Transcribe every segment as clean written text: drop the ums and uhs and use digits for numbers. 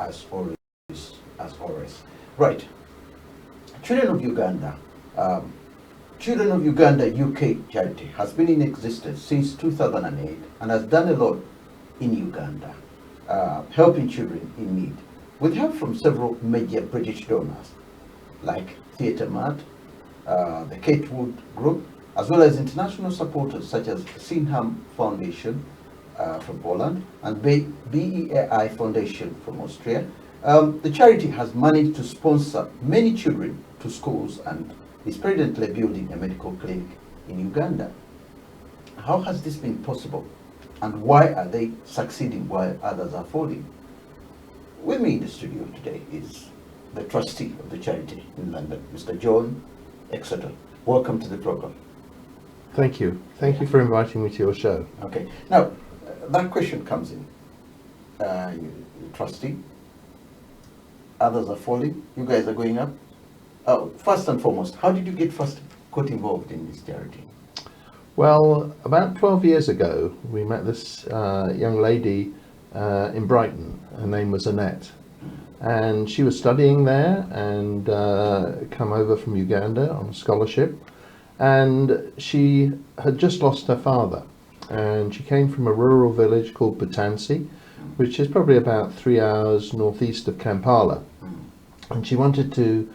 as always. Right. Children of Uganda. Children of Uganda UK charity has been in existence since 2008 and has done a lot in Uganda, helping children in need, with help from several major British donors like Theatre Mart, the Kate Wood Group, as well as international supporters such as Sinham Foundation from Poland and BEAI Foundation from Austria. The charity has managed to sponsor many children to schools and is presently building a medical clinic in Uganda. How has this been possible, and why are they succeeding while others are falling? With me in the studio today is the trustee of the charity in London, Mr. John Exeter. Welcome to the program. Thank you. Thank you for inviting me to your show. Okay. Now, that question comes in. Trustee, others are falling, you guys are going up. First and foremost, how did you got involved in this charity? Well, about 12 years ago, we met this young lady in Brighton. Her name was Annette. And she was studying there and come over from Uganda on a scholarship. And she had just lost her father. And she came from a rural village called Butansi, which is probably about 3 hours northeast of Kampala. And she wanted to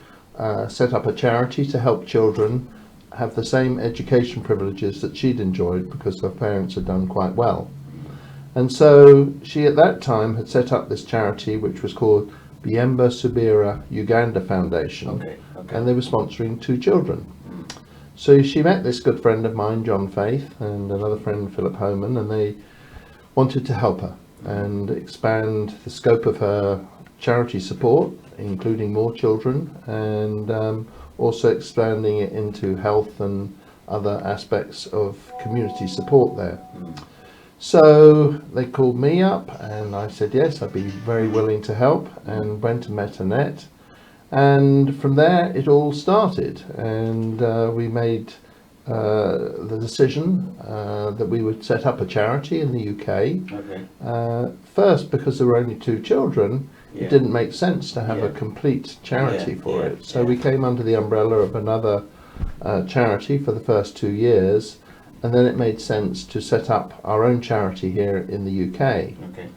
set up a charity to help children have the same education privileges that she'd enjoyed because her parents had done quite well. And so she at that time had set up this charity which was called Biemba Subira Uganda Foundation. Okay. And they were sponsoring 2 children. So she met this good friend of mine, John Faith, and another friend, Philip Homan, and they wanted to help her and expand the scope of her charity support, including more children, and also expanding it into health and other aspects of community support there. So they called me up and I said yes, I'd be very willing to help, and went and met Annette, and from there it all started, and we made the decision that we would set up a charity in the UK. Okay. First, because there were only 2 children, it didn't make sense to have a complete charity for it. So we came under the umbrella of another charity for the first 2 years, and then it made sense to set up our own charity here in the UK. Okay.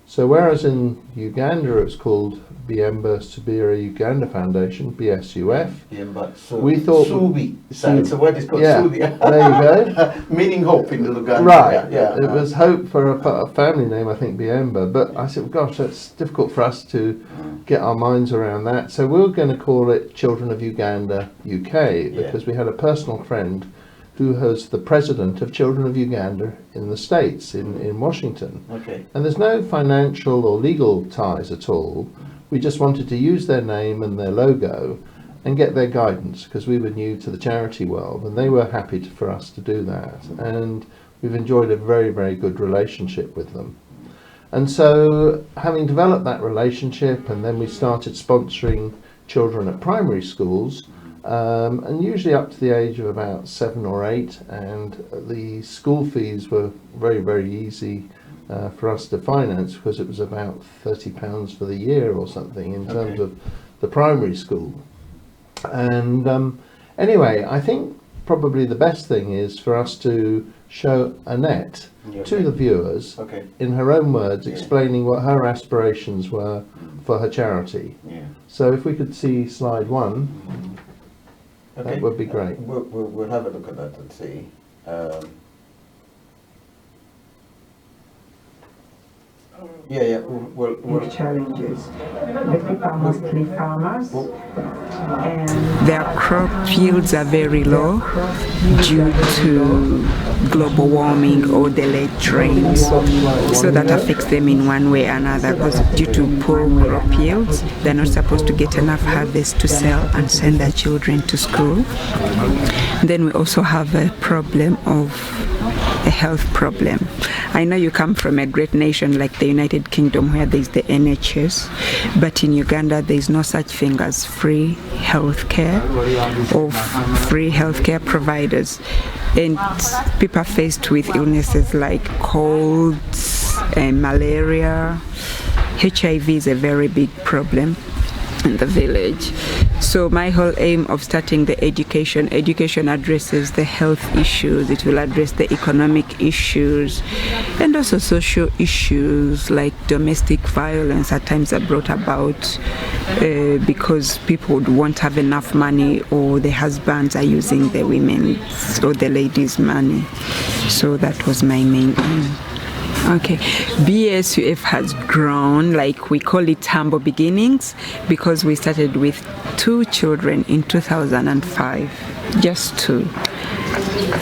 So whereas in Uganda it was called Biemba Subira Uganda Foundation, BSUF, we thought Subi. It's a word is called Subi. There you go. Meaning hope in the Uganda. Right. It was hope for a family name, I think, Biemba. But I said, well, gosh, that's difficult for us to get our minds around that. So we were going to call it Children of Uganda UK, because we had a personal friend who was the president of Children of Uganda in the States, in Washington. Okay. And there's no financial or legal ties at all. We just wanted to use their name and their logo and get their guidance, because we were new to the charity world, and they were happy for us to do that. And we've enjoyed a very, very good relationship with them. And so, having developed that relationship, and then we started sponsoring children at primary schools, and usually up to the age of about 7 or 8, and the school fees were very, very easy for us to finance, because it was about £30 for the year or something in terms of the primary school. And anyway, I think probably the best thing is for us to show Annette to the viewers in her own words, explaining what her aspirations were for her charity. So if we could see slide 1. That would be great. We'll have a look at that and see. We'll challenges. The people are mostly farmers, and their crop yields are very low due to global warming or delayed rains. So that affects them in one way or another, because due to poor crop yields, they're not supposed to get enough harvest to sell and send their children to school. Then we also have a problem of a health problem. I know you come from a great nation like the United Kingdom where there's the NHS, but in Uganda there's no such thing as free health care or free healthcare providers. And people are faced with illnesses like colds and malaria HIV is a very big problem in the village. So my whole aim of starting the education addresses the health issues, it will address the economic issues, and also social issues like domestic violence at times are brought about because people won't have enough money, or the husbands are using the women's or the ladies' money. So that was my main aim. Okay, BSUF has grown, like we call it humble beginnings, because we started with 2 children in 2005, just 2.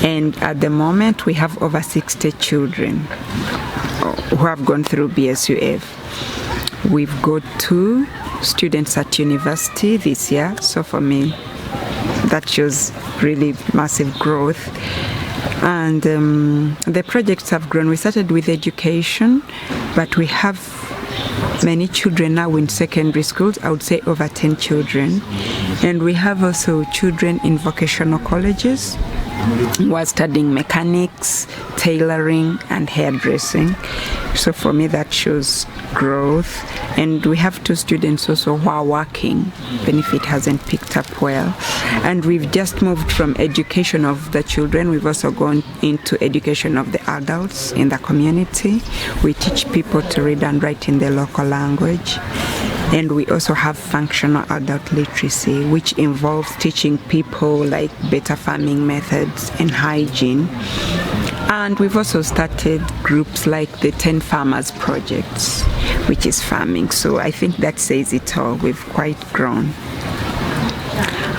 And at the moment we have over 60 children who have gone through BSUF. We've got 2 students at university this year, so for me that shows really massive growth. And the projects have grown. We started with education, but we have many children now in secondary schools, I would say over 10 children. And we have also children in vocational colleges who are studying mechanics, tailoring, and hairdressing. So for me that shows growth. And we have 2 students also who are working, even if it hasn't picked up well. And we've just moved from education of the children, we've also gone into education of the adults in the community. We teach people to read and write in their local language. And we also have functional adult literacy, which involves teaching people like better farming methods and hygiene. And we've also started groups like the 10 Farmers Projects, which is farming. So I think that says it all. We've quite grown.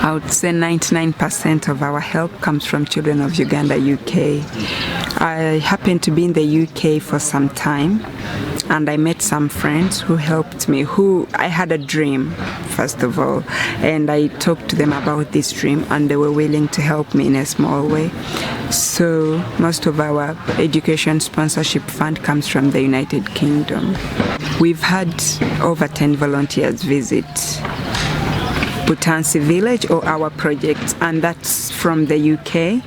I would say 99% of our help comes from Children of Uganda, UK. I happened to be in the UK for some time, and I met some friends who helped me, I had a dream, first of all, and I talked to them about this dream, and they were willing to help me in a small way. So most of our education sponsorship fund comes from the United Kingdom. We've had over 10 volunteers visit Butansi village or our project, and that's from the UK.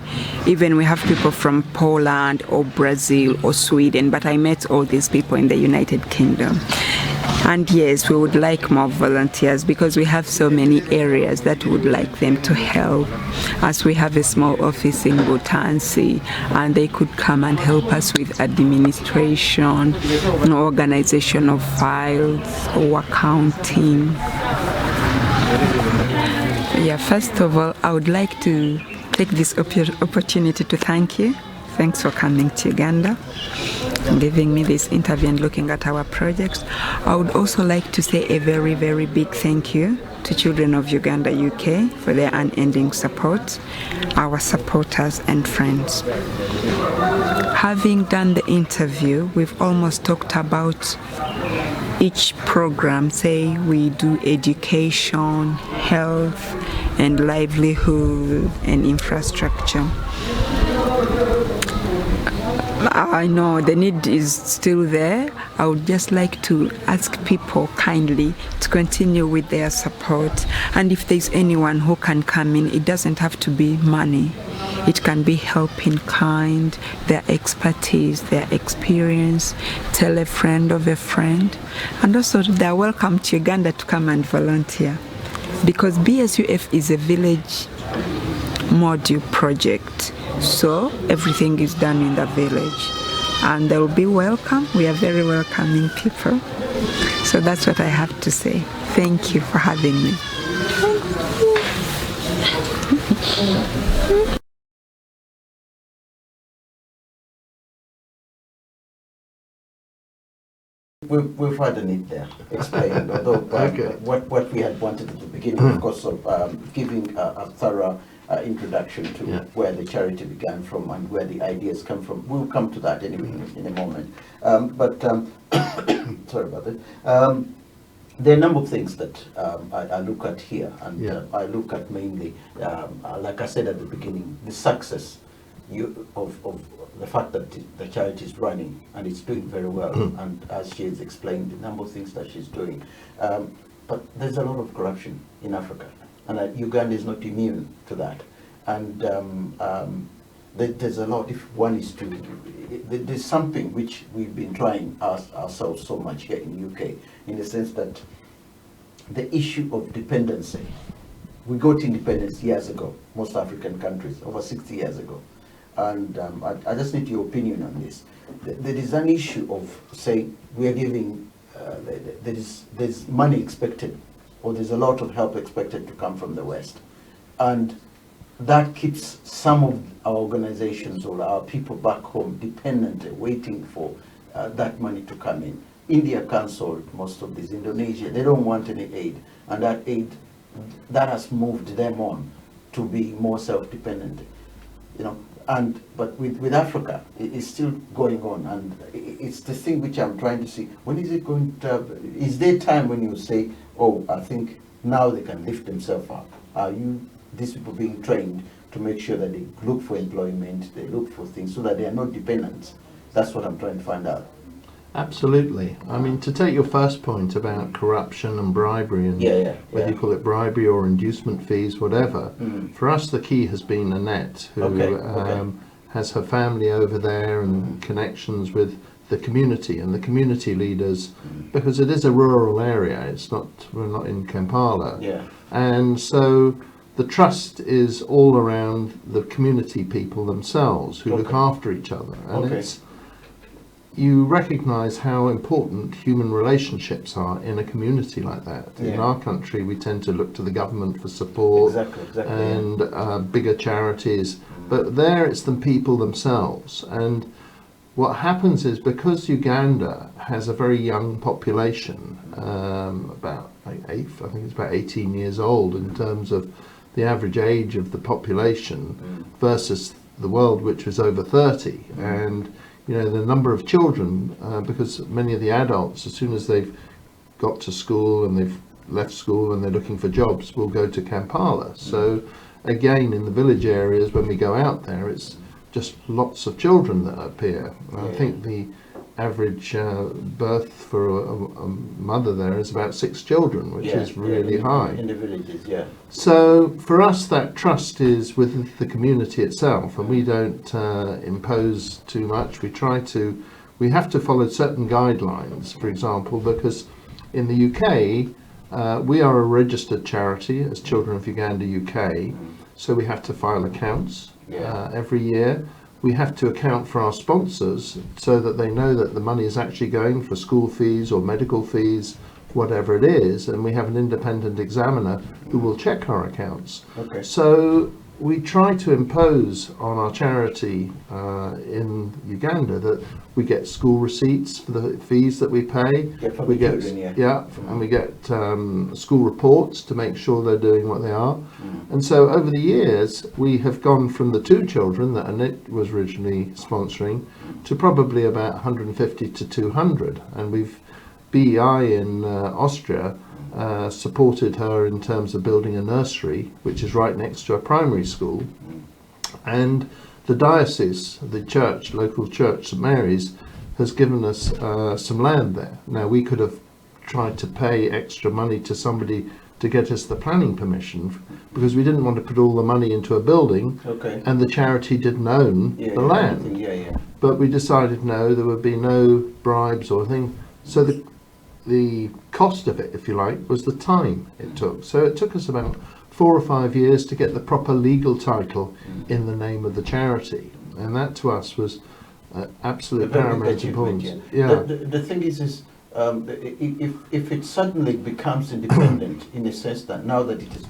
Even we have people from Poland or Brazil or Sweden, but I met all these people in the United Kingdom. And yes, we would like more volunteers because we have so many areas that we would like them to help. As we have a small office in Butansi, and they could come and help us with administration, organization of files, or accounting. Yeah, first of all, I would like to take this opportunity to thank you. Thanks for coming to Uganda, giving me this interview and looking at our projects. I would also like to say a very, very big thank you to Children of Uganda, UK for their unending support, our supporters and friends. Having done the interview, we've almost talked about each program. Say we do education, health, and livelihood and infrastructure. I know the need is still there. I would just like to ask people kindly to continue with their support, and if there's anyone who can come in, it doesn't have to be money. It can be help in kind, their expertise, their experience, tell a friend of a friend, and also they're welcome to Uganda to come and volunteer, because BSUF is a village module project. So everything is done in the village, and they'll be welcome. We are very welcoming people. So that's what I have to say. Thank you for having me. We've had a need there explained, although Okay. what we had wanted at the beginning, of course, of giving a thorough introduction to where the charity began from and where the ideas come from. We'll come to that anyway in a moment. Sorry about that. There are a number of things that I look at here, and I look at mainly, like I said at the beginning, the success of the fact that the charity is running and it's doing very well, and as she has explained, the number of things that she's doing. But there's a lot of corruption in Africa, and Uganda is not immune to that. And there's a lot. If one is to, there's something which we've been trying ourselves so much here in UK, in the sense that the issue of dependency. We got independence years ago, most African countries, over 60 years ago. And I just need your opinion on this. There is an issue of, say, we are giving, there's money expected, or there's a lot of help expected to come from the West. And that keeps some of our organizations or our people back home dependent, waiting for that money to come in. India cancelled most of this. Indonesia, they don't want any aid. And that aid, that has moved them on to be more self-dependent, you know. And but with Africa, it's still going on, and it's the thing which I'm trying to see. When is it going to? Is there time when you say, "Oh, I think now they can lift themselves up"? Are these people being trained to make sure that they look for employment, they look for things, so that they are not dependent? That's what I'm trying to find out. Absolutely. I mean, to take your first point about corruption and bribery, and whether you call it bribery or inducement fees, whatever, for us the key has been Annette, who has her family over there and connections with the community and the community leaders, because it is a rural area. It's not, we're not in Kampala. And so the trust is all around the community people themselves who look after each other. And it's, you recognise how important human relationships are in a community like that. In our country, we tend to look to the government for support and bigger charities, but there it's the people themselves. And what happens is, because Uganda has a very young population, about I think it's about 18 years old in terms of the average age of the population, versus the world, which is over 30, and you know, the number of children, because many of the adults, as soon as they've got to school and they've left school and they're looking for jobs, will go to Kampala. So again, in the village areas, when we go out there, it's just lots of children that appear. I think the average birth for a mother there is about 6 children, which is really high. In the villages, So for us, that trust is with the community itself, and we don't impose too much. We have to follow certain guidelines, for example, because in the UK, we are a registered charity as Children of Uganda UK, so we have to file accounts every year. We have to account for our sponsors so that they know that the money is actually going for school fees or medical fees, whatever it is, and we have an independent examiner who will check our accounts. So we try to impose on our charity in Uganda that we get school receipts for the fees that we pay. We get and we get school reports to make sure they're doing what they are. And so over the years, we have gone from the 2 children that Annette was originally sponsoring to probably about 150 to 200, and we've BEI in Austria supported her in terms of building a nursery, which is right next to a primary school. And the diocese, the church, local church, St Mary's, has given us some land there. Now, we could have tried to pay extra money to somebody to get us the planning permission, because we didn't want to put all the money into a building and the charity didn't own the land. But we decided no, there would be no bribes or anything. So the cost of it, if you like, was the time it took. So it took us about 4 or 5 years to get the proper legal title in the name of the charity, and that to us was absolute paramount importance. The thing is if it suddenly becomes independent, in a sense that now that it is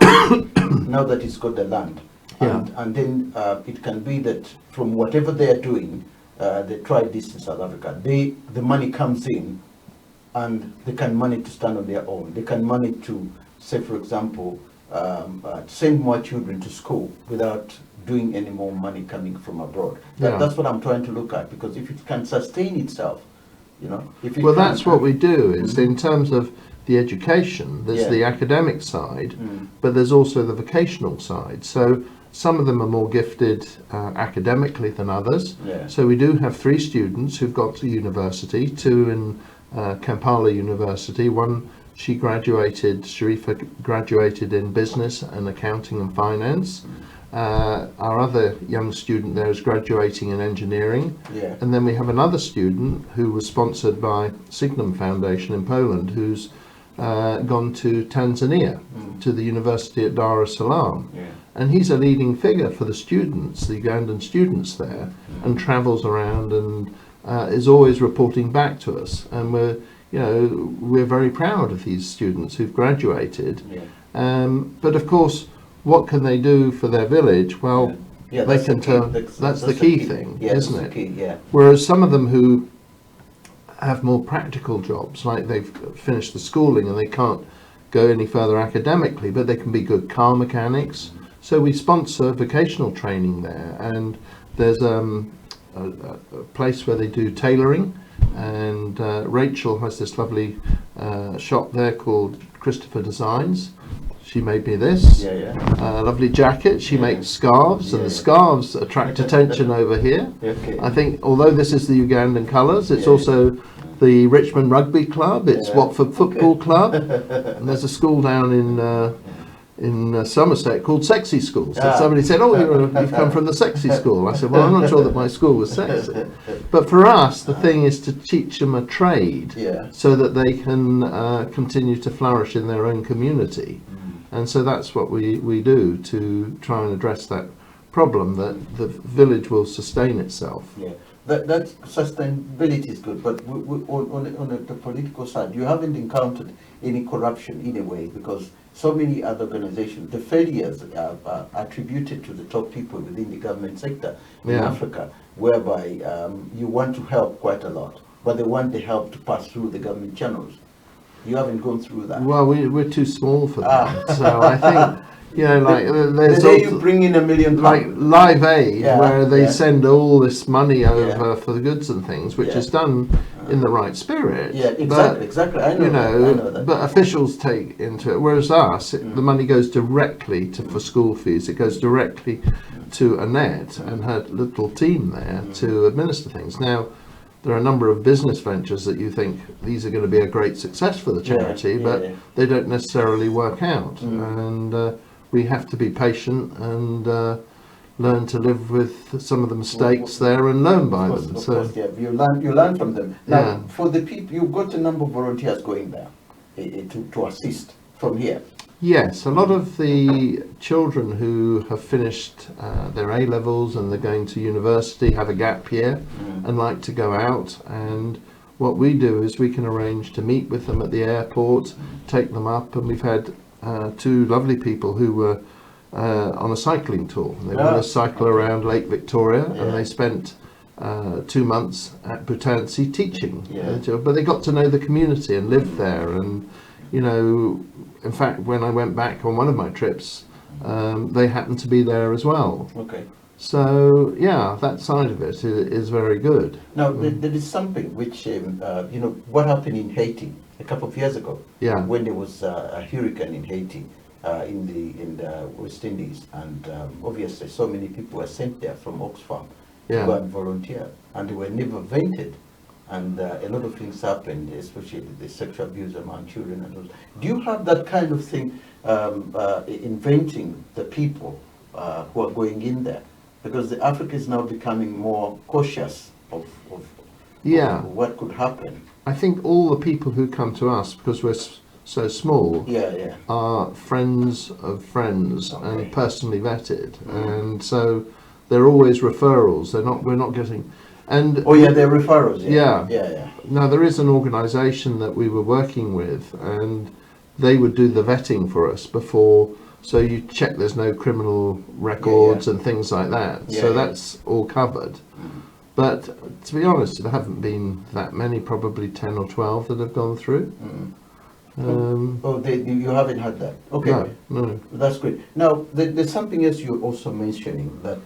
now that it's got the land, and then it can be that from whatever they are doing, they tried this in South Africa, the money comes in, and they can manage to stand on their own. They can manage to, say for example, send more children to school without doing any more money coming from abroad. That's what I'm trying to look at, because if it can sustain itself, you know. Well, that's what we do. Is in terms of the education, there's the academic side, but there's also the vocational side. So some of them are more gifted academically than others. So we do have 3 students who've got to university, 2 in Kampala University. One, Sharifa graduated in business and accounting and finance, Our other young student there is graduating in engineering. Yeah. And then we have another student who was sponsored by Signum Foundation in Poland, who's gone to Tanzania, to the university at Dar es Salaam. Yeah. And he's a leading figure for the students, the Ugandan students there, and travels around and is always reporting back to us. And we're very proud of these students who've graduated. Yeah. But of course, what can they do for their village? Well, Yeah, they that's can the key. turn. That's the key thing, Yeah, isn't that's it? the key, yeah. Whereas some of them who have more practical jobs, like they've finished the schooling and they can't go any further academically, but they can be good car mechanics. So we sponsor vocational training there, and there's a place where they do tailoring, and Rachel has this lovely shop there called Christopher Designs. She made me this lovely jacket. She makes scarves, and the scarves attract attention over here. Okay. I think, although this is the Ugandan colours, it's also the Richmond Rugby Club, it's Watford Football Club, and there's a school down in Somerset called Sexy School. So somebody said, "Oh, you've come from the Sexy School." I said, "Well, I'm not sure that my school was sexy." But for us, the thing is to teach them a trade so that they can continue to flourish in their own community. And so that's what we do to try and address that problem, that the village will sustain itself. Yeah, that sustainability is good, but on the political side, you haven't encountered any corruption in a way, because so many other organizations, the failures are attributed to the top people within the government sector in Africa, whereby you want to help quite a lot, but they want the help to pass through the government channels. You haven't gone through that. Well, we're too small for that. So I think, like there's the day you bring in £1 million, like Live Aid, where they send all this money over for the goods and things, which is done in the right spirit. Yeah, exactly. I know that. But officials take into it. Whereas us, the money goes directly for school fees. It goes directly to Annette and her little team there to administer things. Now, there are a number of business ventures that you think these are going to be a great success for the charity, but they don't necessarily work out. And we have to be patient and learn to live with some of the mistakes there and learn by them. Of course, you learn from them. Now, for the people, you've got a number of volunteers going there to assist from here. Yes, a lot of the children who have finished their A-levels and they're going to university have a gap year and like to go out, and what we do is we can arrange to meet with them at the airport, take them up, and we've had two lovely people who were on a cycling tour. They were going to cycle around Lake Victoria, and they spent 2 months at Butansi teaching, but they got to know the community and live there. And in fact, when I went back on one of my trips, they happened to be there as well. Okay. So that side of it is very good. Now there is something which what happened in Haiti a couple of years ago. Yeah. When there was a hurricane in Haiti, in the West Indies, and obviously so many people were sent there from Oxfam to go and volunteer, and they were never vented. And a lot of things happened, especially the sexual abuse among children and those. Do you have that kind of thing, inventing the people who are going in there? Because Africa is now becoming more cautious of what could happen. I think all the people who come to us, because we're so small, are friends of friends and personally vetted, and so they're always referrals. We're not getting. And they're referrals. Yeah. Now there is an organisation that we were working with, and they would do the vetting for us before. So you check there's no criminal records and things like that. So that's all covered. But to be honest, there haven't been that many, probably 10 or 12 that have gone through. You haven't had that? Okay. No. That's great. Now, there's something else you're also mentioning that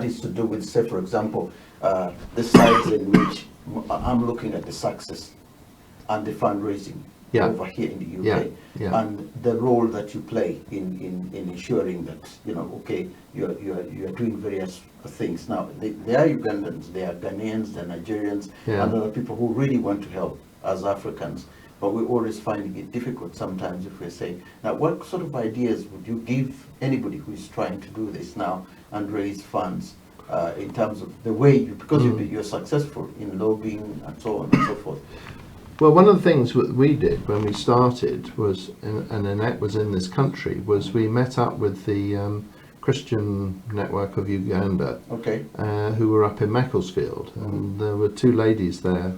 is to do with, say, for example, the sides in which I'm looking at the success and the fundraising over here in the UK, and the role that you play in ensuring that you are doing various things. Now, there are Ugandans, there are Ghanaians, there are Nigerians, and other people who really want to help as Africans. but we're always finding it difficult sometimes if we're saying, now what sort of ideas would you give anybody who is trying to do this now and raise funds in terms of the way you, because you're successful in lobbying and so on and so forth? Well, one of the things that we did when we started was, and Annette was in this country, was we met up with the Christian Network of Uganda, who were up in Macclesfield, and there were two ladies there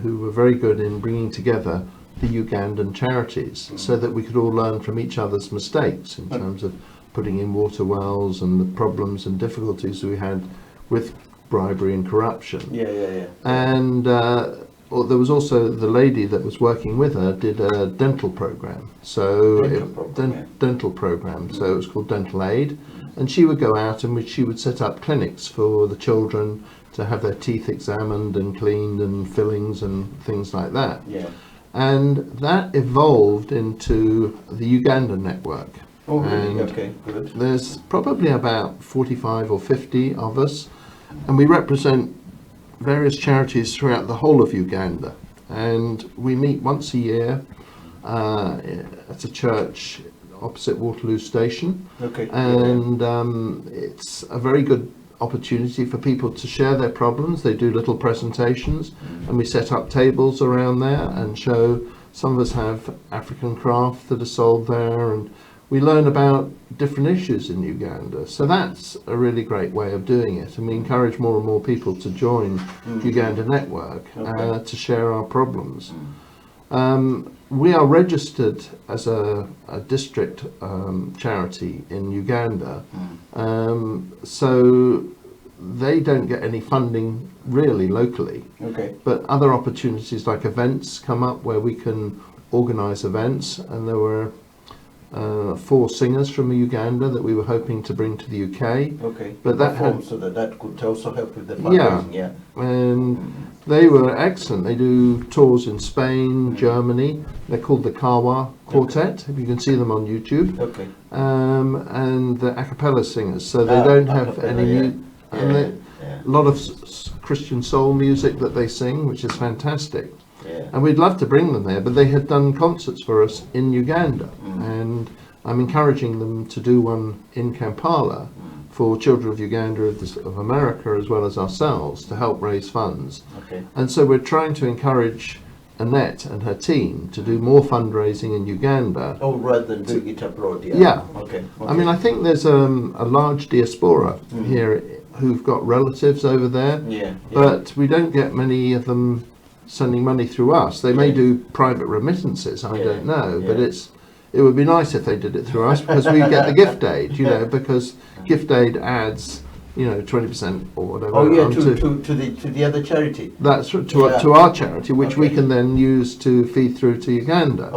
who were very good in bringing together the Ugandan charities so that we could all learn from each other's mistakes in terms of putting in water wells and the problems and difficulties we had with bribery and corruption. And there was also the lady that was working with her did a dental program. So dental program. So it was called Dental Aid, and she would go out and she would set up clinics for the children to have their teeth examined and cleaned and fillings and things like that. And that evolved into the Ugandan network. Oh, really? And okay, good. there's probably about 45 or 50 of us, and we represent various charities throughout the whole of Uganda, and we meet once a year at a church opposite Waterloo Station, and it's a very good opportunity for people to share their problems. They do little presentations, and we set up tables around there and show. Some of us have African craft that are sold there, and we learn about different issues in Uganda. So that's a really great way of doing it, and we encourage more and more people to join Uganda Network to share our problems. We are registered as a district charity in Uganda, so they don't get any funding really locally, but other opportunities like events come up where we can organise events, and there were 4 singers from Uganda that we were hoping to bring to the UK. But that had, so that could also help with the fundraising. And they were excellent. They do tours in Spain, Germany. They're called the Kawa Quartet. You can see them on YouTube. And the a cappella singers. So they don't have any a lot of Christian soul music that they sing, which is fantastic. And we'd love to bring them there, but they had done concerts for us in Uganda, and I'm encouraging them to do one in Kampala for Children of Uganda of America as well as ourselves to help raise funds. And so we're trying to encourage Annette and her team to do more fundraising in Uganda. Oh, rather than doing it abroad, I mean, I think there's a large diaspora here who've got relatives over there, but we don't get many of them sending money through us. They may do private remittances, I don't know, but it would be nice if they did it through us, because we get the gift aid, because gift aid adds 20% or whatever to the other charity. That's to our charity, which we can then use to feed through to Uganda.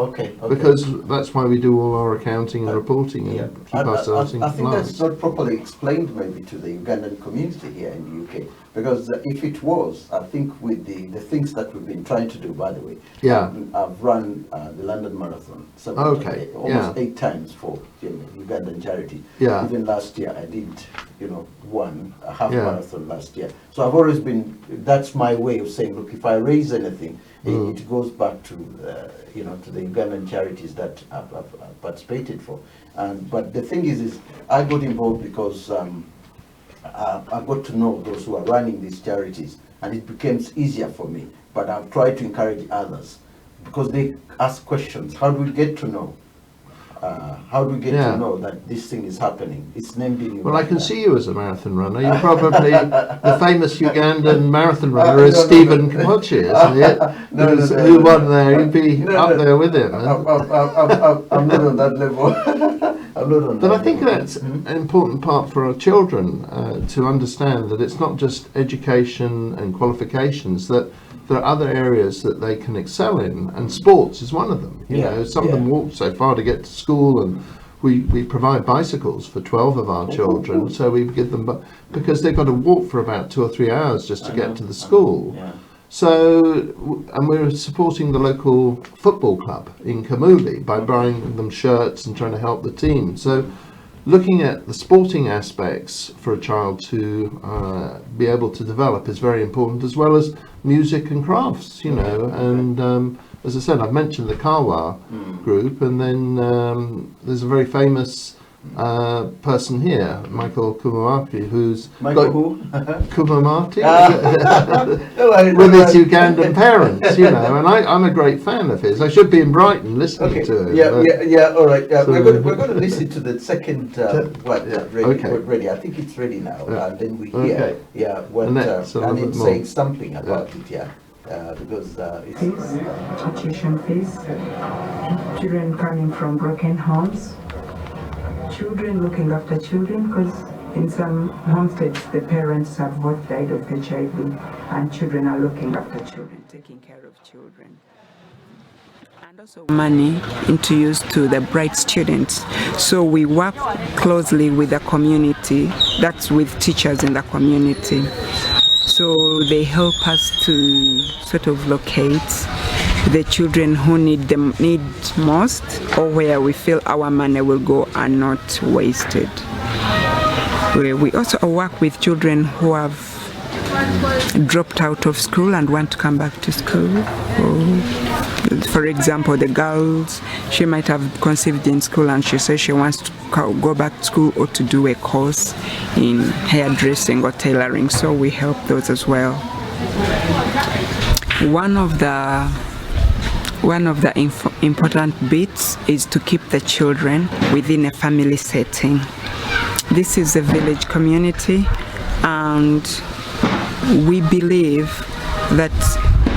Because that's why we do all our accounting and reporting and keep ourselves in compliance. I think that's not properly explained maybe to the Ugandan community here in the UK. Because if it was, I think with the things that we've been trying to do, by the way, I've run the London Marathon almost 8 times for Ugandan charity. Even last year I did, a half marathon last year. So I've always been, that's my way of saying, look, if I raise anything, it goes back to to the Ugandan charities that I've participated for. But the thing is I got involved because I got to know those who are running these charities, and it becomes easier for me. But I've tried to encourage others because they ask questions. How do we get to know? How do we get to know that this thing is happening? It's named in Uganda. Well, I can see you as a marathon runner. You're probably the famous Ugandan marathon runner is Stephen Kamochi, isn't it? Who won there? You'd be up there with him. I'm not on that level. But I think that's an important part for our children to understand that it's not just education and qualifications, that there are other areas that they can excel in, and sports is one of them. Some of them walk so far to get to school, and we provide bicycles for 12 of our children, so we give them, because they've got to walk for about 2 or 3 hours just to get to the school. So, and we're supporting the local football club in Kamuli by buying them shirts and trying to help the team. So looking at the sporting aspects for a child to be able to develop is very important, as well as music and crafts, and as I said, I've mentioned the Kawa group, and then there's a very famous person here, Michael Kumamati, who's Michael who? Kumamati with his Ugandan parents, you know, and I'm a great fan of his. I should be in Brighton listening to him. All right. So, we're going to listen to the second ready. Okay. Ready. I think it's ready now, and then we Okay. hear what Annette, so and it's more. saying something about it, because it's Fees, tuition fees, children coming from broken homes, children looking after children, because in some homesteads the parents have both died of HIV and children are looking after children. Taking care of children. And also money into use to the bright students. So we work closely with the community, that's with teachers in the community. So they help us to sort of locate the children who need most, or where we feel our money will go and not wasted. We also work with children who have dropped out of school and want to come back to school. For example, the girls, she might have conceived in school and she says she wants to go back to school or to do a course in hairdressing or tailoring, so we help those as well. One of the important bits is to keep the children within a family setting. This is a village community, and we believe that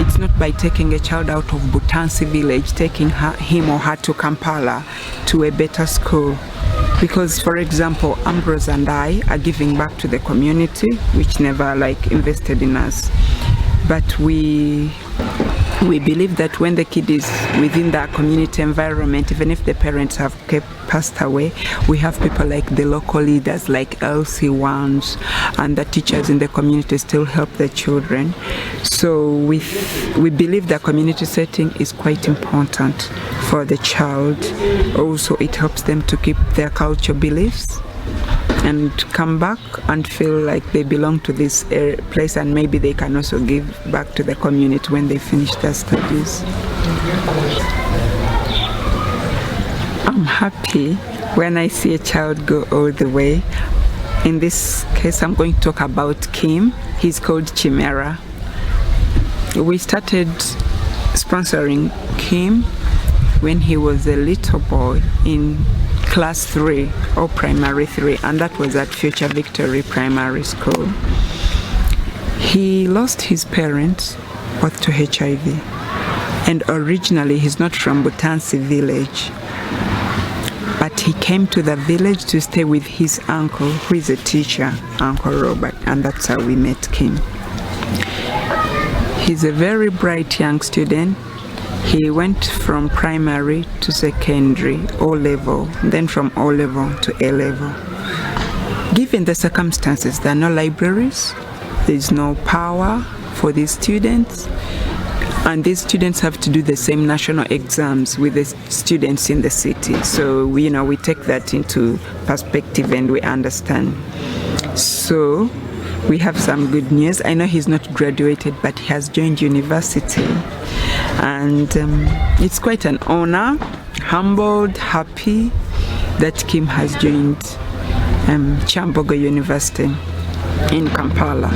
it's not by taking a child out of Butansi village, taking him or her to Kampala to a better school. Because, for example, Ambrose and I are giving back to the community, which never invested in us. But we believe that when the kid is within the community environment, even if the parents have passed away, we have people like the local leaders, like LC1s, and the teachers in the community still help the children. So we believe the community setting is quite important for the child. Also, it helps them to keep their cultural beliefs and come back and feel like they belong to this place, and maybe they can also give back to the community when they finish their studies. I'm happy when I see a child go all the way. In this case, I'm going to talk about Kim. He's called Chimera. We started sponsoring Kim when he was a little boy in class 3 or primary 3, and that was at Future Victory Primary School. He lost his parents both to HIV, and originally he's not from Butansi village, but he came to the village to stay with his uncle, who is a teacher, Uncle Robert, and that's how we met Kim. He's a very bright young student. He went from primary to secondary, O level, then from O level to A level. Given the circumstances, there are no libraries, there's no power for these students, and these students have to do the same national exams with the students in the city. So we take that into perspective and we understand. So we have some good news. I know he's not graduated, but he has joined university. And it's quite an honor, humbled, happy that Kim has joined Chambogo University in Kampala.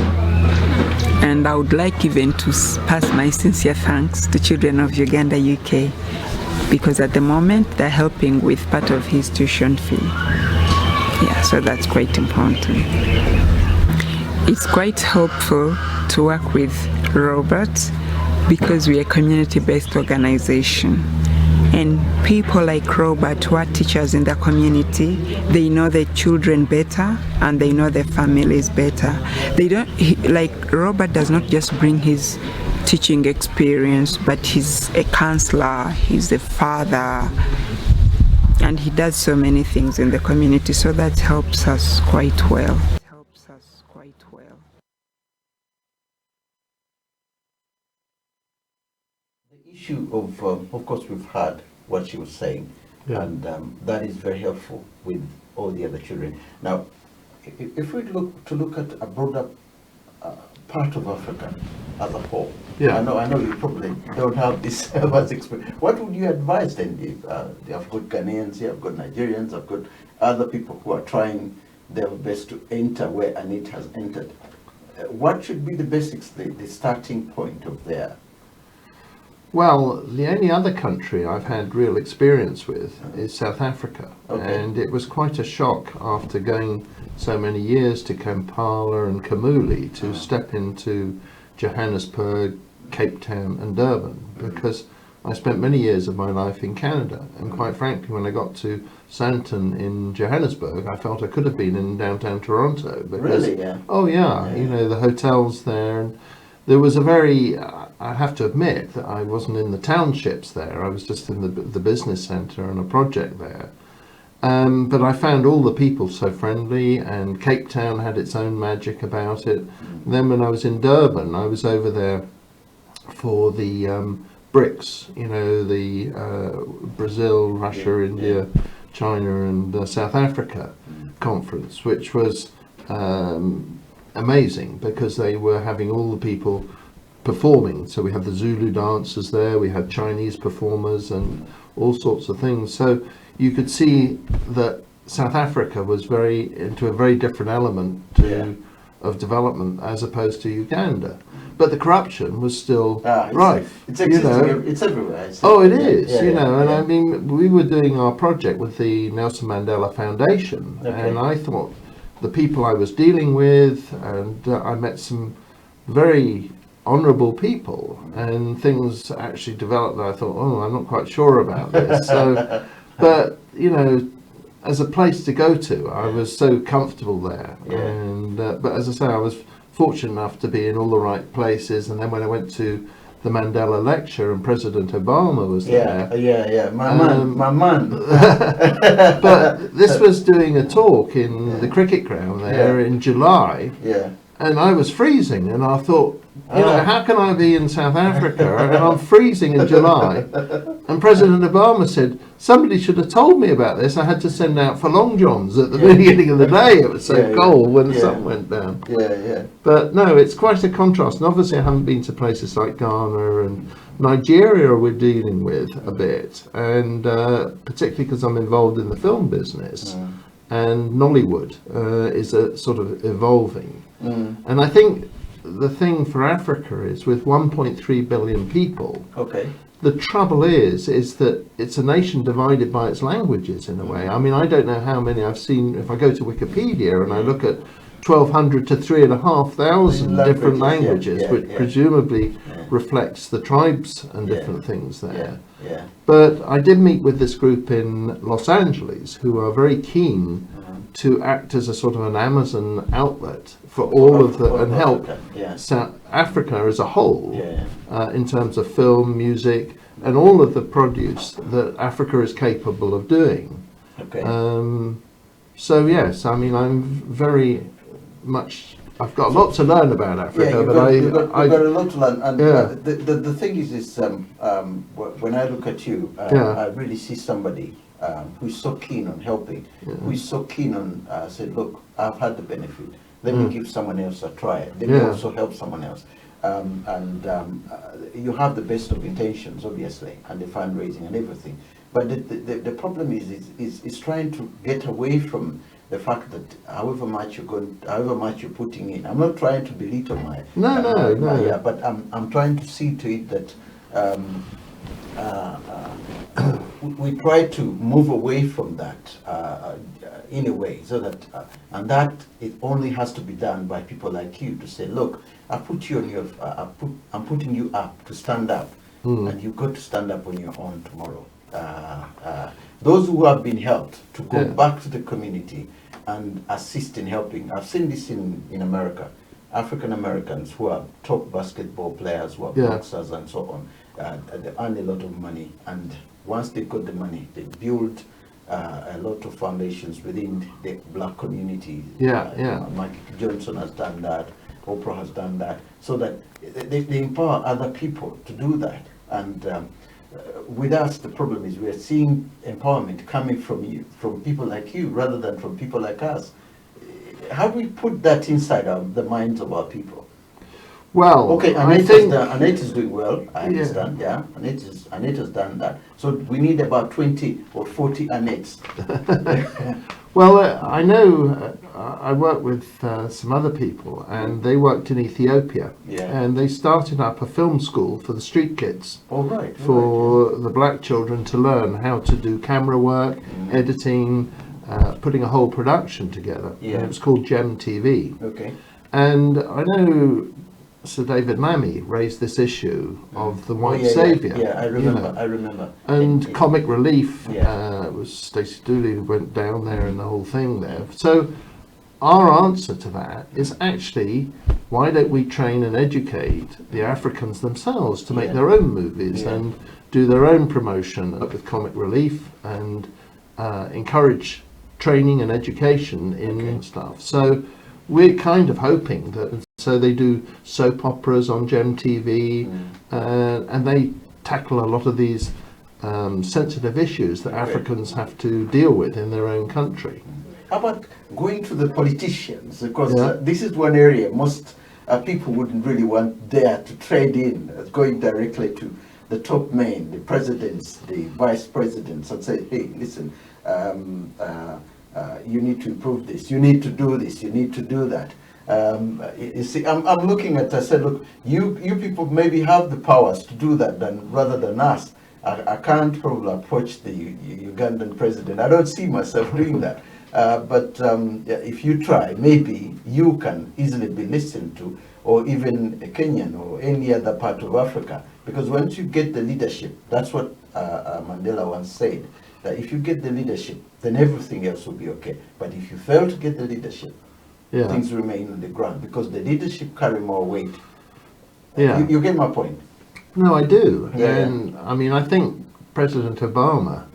And I would like even to pass my sincere thanks to Children of Uganda UK, because at the moment they're helping with part of his tuition fee. Yeah, so that's quite important. It's quite helpful to work with Robert, because we are a community-based organization, and people like Robert, who are teachers in the community, they know their children better and they know their families better. Robert does not just bring his teaching experience, but he's a counselor, he's a father, and he does so many things in the community, so that helps us quite well. Issue of course, we've heard what she was saying, and that is very helpful with all the other children. Now, if we look at a broader part of Africa as a whole. Yeah. I know you probably don't have this much experience. What would you advise then? I've got Ghanaians here, I've got Nigerians, I've got other people who are trying their best to enter where Anit has entered. What should be the basics, the starting point of there? Well, the only other country I've had real experience with is South Africa. Okay. And it was quite a shock after going so many years to Kampala and Kamuli to step into Johannesburg, Cape Town and Durban, because I spent many years of my life in Canada, and quite frankly when I got to Sandton in Johannesburg I felt I could have been in downtown Toronto. Because, Really? Yeah. oh yeah, you know, the hotels there, and there was a very, I have to admit that I wasn't in the townships there, I was just in the business centre on a project there. But I found all the people so friendly, and Cape Town had its own magic about it. And then when I was in Durban, I was over there for the BRICS, you know, the Brazil, Russia, India, China and South Africa conference, which was amazing because they were having all the people performing. So we had the Zulu dancers there, we had Chinese performers and all sorts of things. So you could see that South Africa was into a very different element of development as opposed to Uganda. But the corruption was still rife. It's everywhere. It's oh, it is, you know, and yeah. I mean, we were doing our project with the Nelson Mandela Foundation, Okay. and I thought the people I was dealing with, and I met some very honourable people, and things actually developed that I thought, oh, I'm not quite sure about this. So, but, you know, as a place to go to, I was so comfortable there. Yeah. And but as I say, I was fortunate enough to be in all the right places, and then when I went to the Mandela lecture and President Obama was there. My man. But this was doing a talk in the cricket ground there in July. Yeah. And I was freezing, and I thought, you know, how can I be in South Africa and I'm freezing in July? And President Obama said, somebody should have told me about this. I had to send out for long johns at the beginning of the day. It was so cold when the sun went down. But no, it's quite a contrast. And obviously I haven't been to places like Ghana and Nigeria we're dealing with a bit. And particularly because I'm involved in the film business. And Nollywood is a sort of evolving. And I think the thing for Africa is with 1.3 billion people, the trouble is that it's a nation divided by its languages in a way. I mean, I don't know how many I've seen. If I go to Wikipedia and I look at 1,200 to 3,500 different languages, which presumably reflects the tribes and different things there. But I did meet with this group in Los Angeles who are very keen to act as a sort of an Amazon outlet for all of the, and help South Africa as a whole in terms of film, music, and all of the produce that Africa is capable of doing. So yes, I mean, I'm very much, I've got a lot to learn about Africa, you've got a lot to learn. And the thing is when I look at you, I really see somebody who's so keen on helping, who's so keen on saying, look, I've had the benefit. Let me give someone else a try. Let me also help someone else. You have the best of intentions, obviously, and the fundraising and everything. But the problem is trying to get away from the fact that however much you're putting in. I'm not trying to belittle my no. But I'm trying to see to it that we try to move away from that in a way, so that and that it only has to be done by people like you to say, look, I put you on your, I'm putting you up to stand up, and you've got to stand up on your own tomorrow. Those who have been helped to go back to the community and assist in helping. I've seen this in America. African Americans who are top basketball players, who are boxers and so on, they earn a lot of money, and once they got the money, they build a lot of foundations within the black community. Mike Johnson has done that, Oprah has done that, so that they empower other people to do that. And with us, the problem is we're seeing empowerment coming from you, from people like you, rather than from people like us. How do we put that inside the minds of our people? Well, Okay, I think Annette is doing well, I understand, yeah. Annette has done that. So we need about 20 or 40 Annettes. well, I know I work with some other people, and they worked in Ethiopia, and they started up a film school for the street kids. Oh, right. For the black children to learn how to do camera work, editing, putting a whole production together. Yeah. And it was called Gem TV. Okay. And I know Sir David Lammy raised this issue of the white saviour. Yeah, I remember. I remember. And Comic Relief Yeah. was Stacey Dooley who went down there and the whole thing there. So our answer to that is actually, why don't we train and educate the Africans themselves to make their own movies and do their own promotion with Comic Relief and encourage training and education in stuff. So we're kind of hoping that, so they do soap operas on Gem TV, and they tackle a lot of these sensitive issues that Africans have to deal with in their own country. How about going to the politicians? Because this is one area most people wouldn't really want there to trade in, going directly to the top men, the presidents, the vice presidents, and say, hey, listen, you need to improve this, you need to do this, you need to do that. You see, I'm looking at, I said, look, you people maybe have the powers to do that rather than us. I can't probably approach the Ugandan president. I don't see myself doing that. But if you try, maybe you can easily be listened to, or even a Kenyan or any other part of Africa. Because once you get the leadership, that's what Mandela once said, that if you get the leadership, then everything else will be okay. But if you fail to get the leadership, things remain on the ground, because the leadership carry more weight. Yeah. You get my point? No, I do. Yeah. And I mean, I think President Obama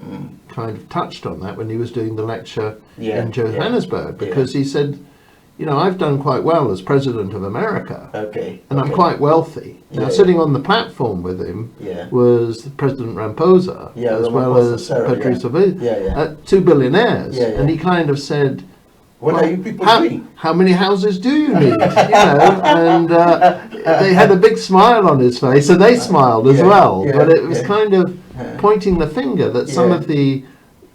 kind of touched on that when he was doing the lecture in Johannesburg, because he said, you know, I've done quite well as President of America, and I'm quite wealthy. Now, sitting on the platform with him was President Ramaphosa, as well as Patrice Lumumba, 2 billionaires, and he kind of said, what are you people doing? How many houses do you need? You know, and they had a big smile on his face, and they smiled as well. But it was kind of pointing the finger that some of the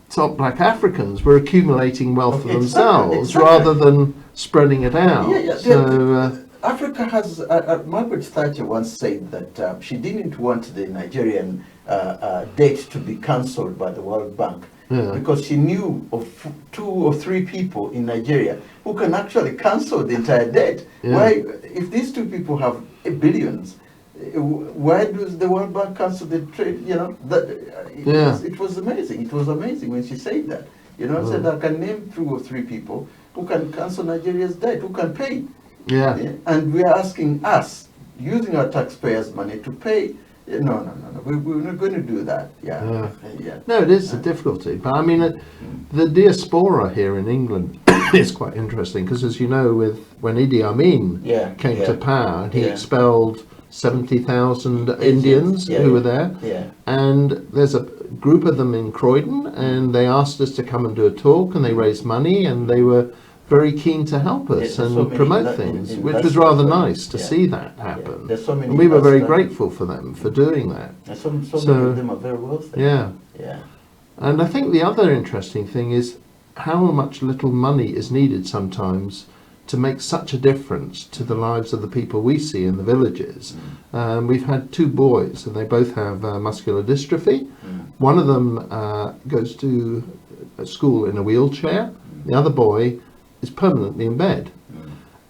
top black Africans were accumulating wealth for themselves rather than spreading it out. So Africa has, Margaret Thatcher once said that she didn't want the Nigerian debt to be cancelled by the World Bank, because she knew of 2 or 3 people in Nigeria who can actually cancel the entire debt. Why, if these 2 people have billions, why does the World Bank cancel the trade? You know, it was amazing. It was amazing when she said that. You know, said I can name 2 or 3 people who can cancel Nigeria's debt, who can pay. And we are asking us, using our taxpayers' money, to pay. No. We're not going to do that. No, it is a difficulty. But I mean, the diaspora here in England is quite interesting, because, as you know, when Idi Amin came to power, he expelled 70,000 Indians who were there. And there's a group of them in Croydon, and they asked us to come and do a talk, and they raised money, and they were very keen to help us and promote things, which was rather nice to see that happen. And we were very grateful for them for doing that. So many of them are very wealthy. And I think the other interesting thing is how much little money is needed sometimes to make such a difference to the lives of the people we see in the villages. We've had 2 boys, and they both have muscular dystrophy. One of them goes to school in a wheelchair. The other boy is permanently in bed.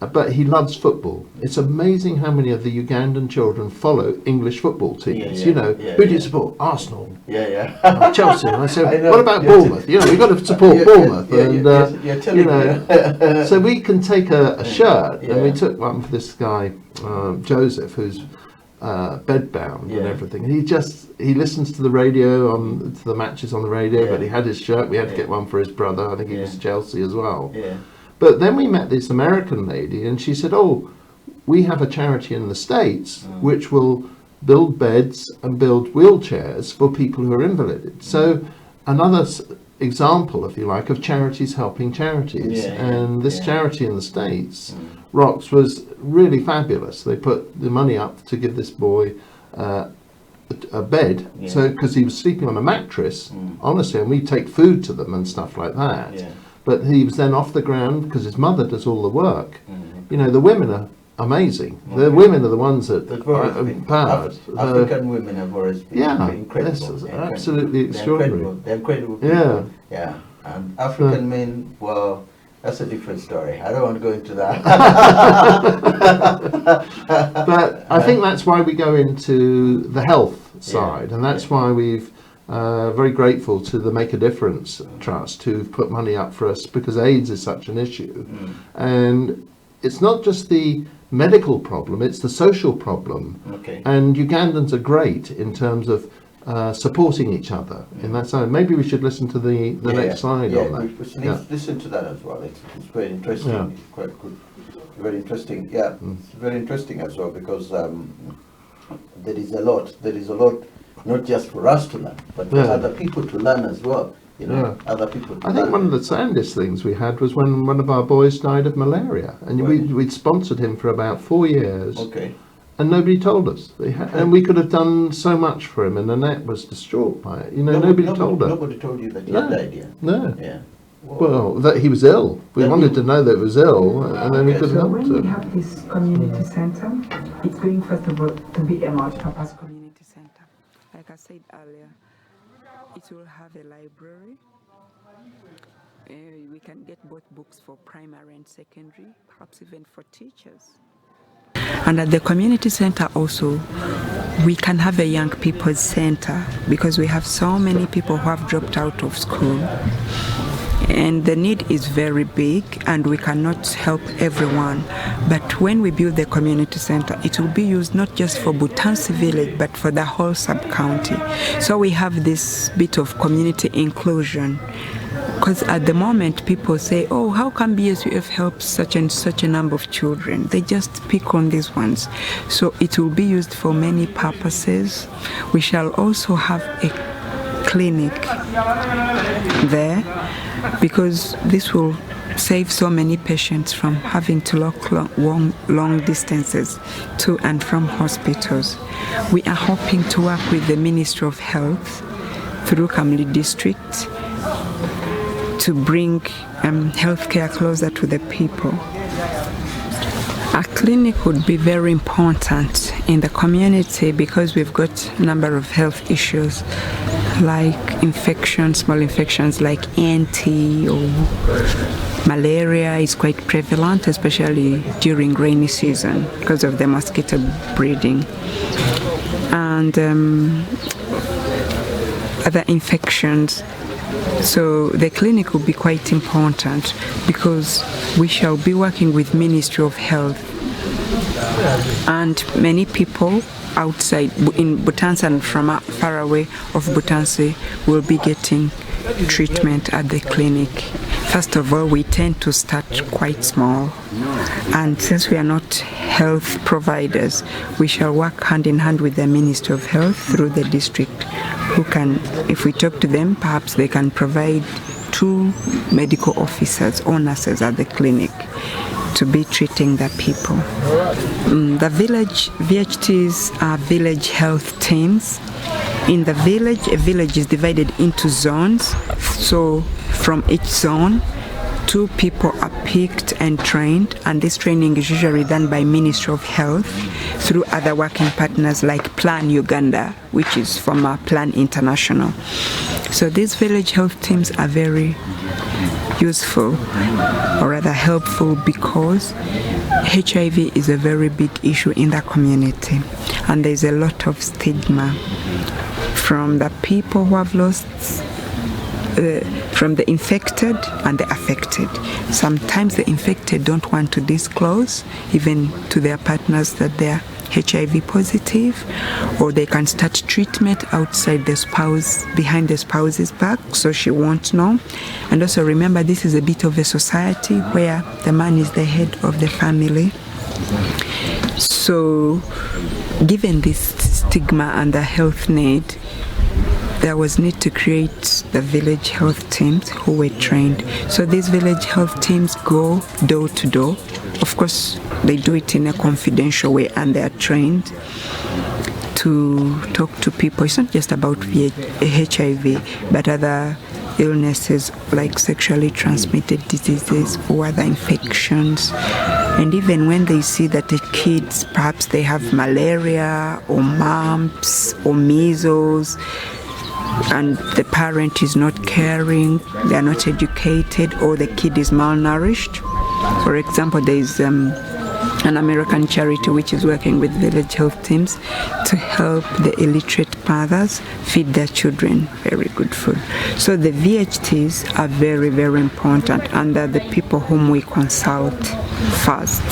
But he loves football. It's amazing how many of the Ugandan children follow English football teams. You know, who do you support? Arsenal. Chelsea. And I said, what about Bournemouth? You know, we've got to support Bournemouth. And you know, so we can take a shirt, and we took one for this guy, Joseph, who's bedbound and everything. And he listens to the radio, to the matches on the radio, but he had his shirt. We had to get one for his brother. I think he was Chelsea as well. But then we met this American lady, and she said, oh, we have a charity in the States which will build beds and build wheelchairs for people who are invalided. So another example, if you like, of charities helping charities. And this charity in the States, Rocks, was really fabulous. They put the money up to give this boy a bed, so because he was sleeping on a mattress, honestly, and we take food to them and stuff like that. But he was then off the ground because his mother does all the work. You know, the women are amazing. The women are the ones that are empowered. African women have always been incredible. This is absolutely extraordinary. They're incredible people. Yeah. And African men, well, that's a different story. I don't want to go into that. But I think that's why we go into the health side, and that's why we've very grateful to the Make a Difference Trust, who've put money up for us, because AIDS is such an issue. And it's not just the medical problem, it's the social problem. And Ugandans are great in terms of supporting each other in that side. Maybe we should listen to the next slide on that. We should listen to that as well. It's very interesting. It's quite good. Very interesting. Yeah, it's very interesting as well, because there is a lot, not just for us to learn, but for other people to learn as well. You know, other people to I think learn. one of the saddest things we had was when one of our boys died of malaria, and we'd sponsored him for about 4 years. And nobody told us. And we could have done so much for him, and Annette was distraught by it. You know, nobody told us. Nobody told you that he had died. No. Yeah. Well, that he was ill. We wanted to know that he was ill, and then we could So help when we him. have this community center, it's going first of all to be a multi-purpose Community center. Like I said earlier, it will have a library. We can get both books for primary and secondary, perhaps even for teachers. And at the community center also, we can have a young people's center, because we have so many people who have dropped out of school. And the need is very big, and we cannot help everyone. But when we build the community center, it will be used not just for Butansi village, but for the whole sub-county. So we have this bit of community inclusion. Because at the moment, people say, oh, how come BSUF helps such and such a number of children? They just pick on these ones. So it will be used for many purposes. We shall also have a clinic there, because this will save so many patients from having to walk long distances to and from hospitals. We are hoping to work with the Ministry of Health through Kamli District to bring healthcare closer to the people. A clinic would be very important in the community, because we've got a number of health issues like infections, small infections like NT or malaria is quite prevalent, especially during rainy season because of the mosquito breeding. And other infections. So the clinic will be quite important, because we shall be working with Ministry of Health, and many people outside in Butansi and from far away of Butansi will be getting treatment at the clinic. First of all, we tend to start quite small, and since we are not health providers, we shall work hand in hand with the Ministry of Health through the district, who can, if we talk to them, perhaps they can provide 2 medical officers or nurses at the clinic to be treating the people. The village VHTs are village health teams. In the village, a village is divided into zones. So from each zone, 2 people are picked and trained, and this training is usually done by Ministry of Health through other working partners like Plan Uganda, which is from Plan International. So these village health teams are very useful, or rather helpful, because HIV is a very big issue in the community, and there's a lot of stigma from the people who have lost, from the infected and the affected. Sometimes the infected don't want to disclose even to their partners that they're HIV positive, or they can start treatment outside the spouse, behind the spouse's back, so she won't know. And also remember, this is a bit of a society where the man is the head of the family. So given this stigma and the health need, there was need to create the village health teams who were trained. So these village health teams go door to door. Of course, they do it in a confidential way, and they are trained to talk to people. It's not just about HIV, but other illnesses like sexually transmitted diseases or other infections. And even when they see that the kids, perhaps they have malaria or mumps or measles, and the parent is not caring, they are not educated, or the kid is malnourished. For example, there is an American charity which is working with village health teams to help the illiterate mothers feed their children very good food. So the VHTs are very, very important, and they're the people whom we consult first.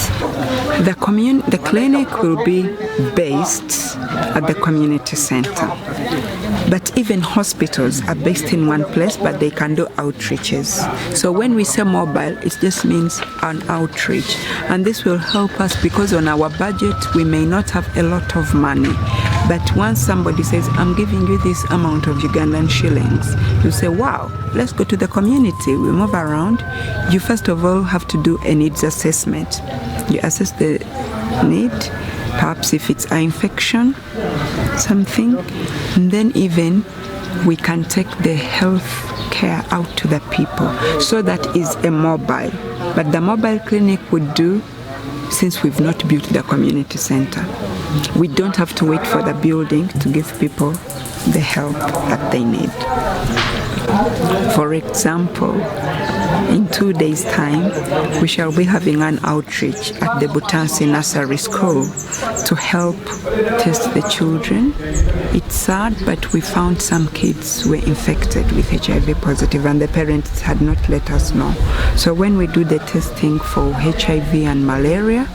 The clinic will be based at the community center. But even hospitals are based in one place, but they can do outreaches. So when we say mobile, it just means an outreach. And this will help us because on our budget, we may not have a lot of money. But once somebody says, I'm giving you this amount of Ugandan shillings, you say, wow, let's go to the community. We move around. You first of all have to do a needs assessment. You assess the need, perhaps if it's eye infection, something, and then even we can take the health care out to the people. So that is a mobile. But the mobile clinic would do, since we've not built the community center, we don't have to wait for the building to give people the help that they need. For example, in 2 days' time, we shall be having an outreach at the Butansi Nursery School to help test the children. It's sad, but we found some kids were infected with HIV positive, and the parents had not let us know. So when we do the testing for HIV and malaria,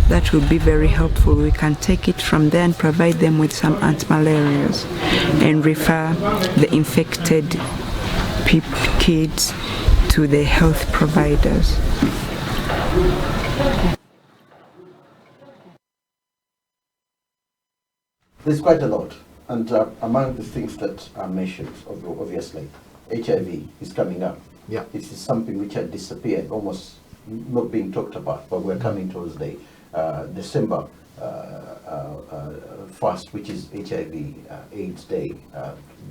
that will be very helpful. We can take it from there and provide them with some anti-malarials and refer the infected kids to the health providers. There's quite a lot, and among the things that are mentioned, obviously, HIV is coming up. Yeah. This is something which had disappeared, almost not being talked about, but we're coming towards the December 1st, which is HIV AIDS Day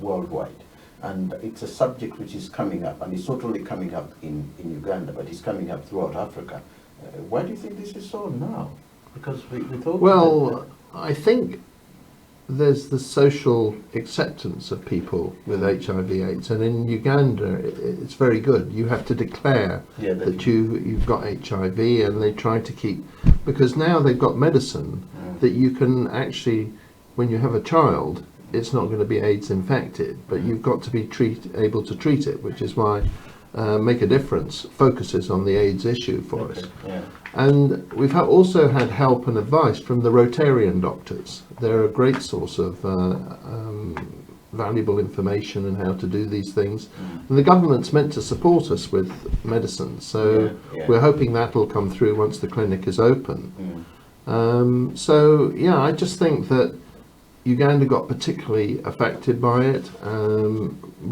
worldwide. And it's a subject which is coming up, and it's not only coming up in Uganda, but it's coming up throughout Africa. Why do you think this is so now? Because we thought... Well, I think there's the social acceptance of people with HIV/AIDS, and in Uganda it's very good. You have to declare that you've got HIV, and they try to keep, because now they've got medicine that you can actually, when you have a child, it's not going to be AIDS infected, but you've got to be able to treat it, which is why Make a Difference focuses on the AIDS issue for us. Yeah. And we've also had help and advice from the Rotarian doctors. They're a great source of valuable information on how to do these things. And the government's meant to support us with medicine, so we're hoping that'll come through once the clinic is open. So yeah, I just think that Uganda got particularly affected by it,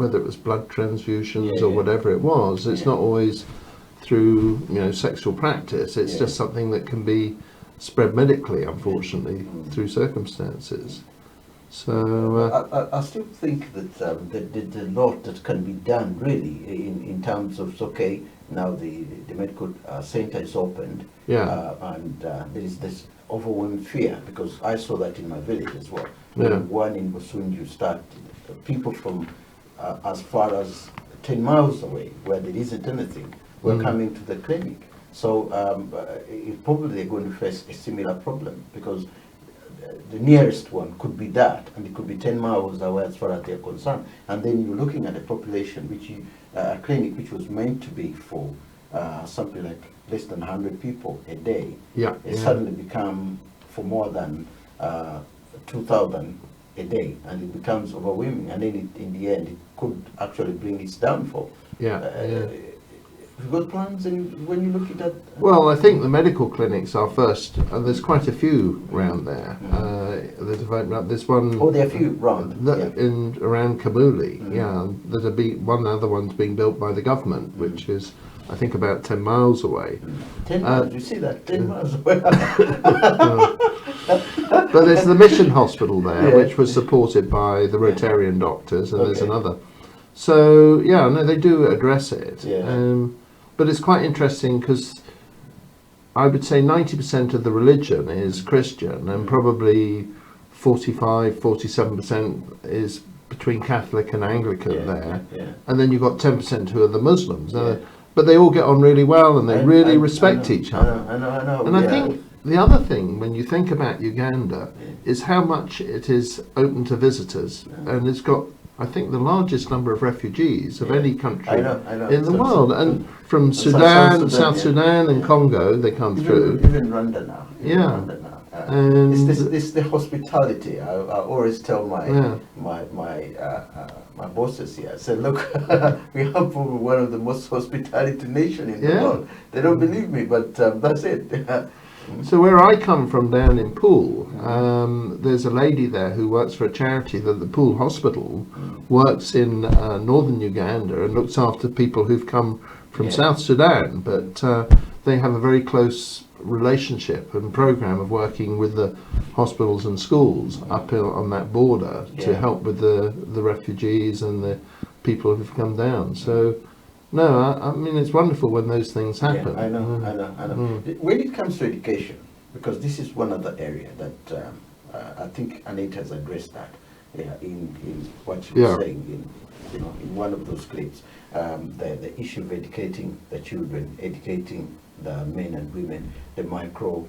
whether it was blood transfusions or whatever it was. It's not always through sexual practice. It's just something that can be spread medically, unfortunately, through circumstances. So I still think that there's a lot that can be done really in terms of now the medical center is opened, and there is this overwhelming fear, because I saw that in my village as well. One in Busunju started, people from as far as 10 miles away, where there isn't anything, were coming to the clinic. So probably they're going to face a similar problem, because the nearest one could be that, and it could be 10 miles away as far as they're concerned. And then you're looking at a population, a clinic which was meant to be for something like less than 100 people a day, suddenly become for more than 2,000 a day, and it becomes overwhelming, and then in the end it could actually bring its downfall. Have you got plans when you look at that? Well, I think the medical clinics are first, and there's quite a few around there. that have opened up. This one. Oh, there are a few round. In around Kamuli, that other one's being built by the government, which is, I think, about 10 miles away. 10 miles, you see that? 10 miles away. But there's the mission hospital there, which was supported by the Rotarian doctors, and there's another. So, they do address it. But it's quite interesting because I would say 90% of the religion is Christian, and probably 47% is between Catholic and Anglican there. And then you've got 10% who are the Muslims. But they all get on really well, and they really respect each other. I know. And I think the other thing, when you think about Uganda, is how much it is open to visitors, and it's got, I think, the largest number of refugees of any country in the world. And from Sudan, South Sudan and Congo, they come through. Even Rwanda now. And it's the hospitality. I always tell my bosses here. I said, look, we have probably one of the most hospitality nation in the world. They don't believe me, but that's it. So where I come from, down in Poole, there's a lady there who works for a charity that the Poole Hospital works in northern Uganda and looks after people who've come from South Sudan, but they have a very close relationship and program of working with the hospitals and schools up on that border to help with the refugees and the people who've come down. So no, I mean, it's wonderful when those things happen. I know. When it comes to education, because this is one other area that I think Anita has addressed that in what she was saying in one of those clips, the issue of educating the children, educating the men and women, the micro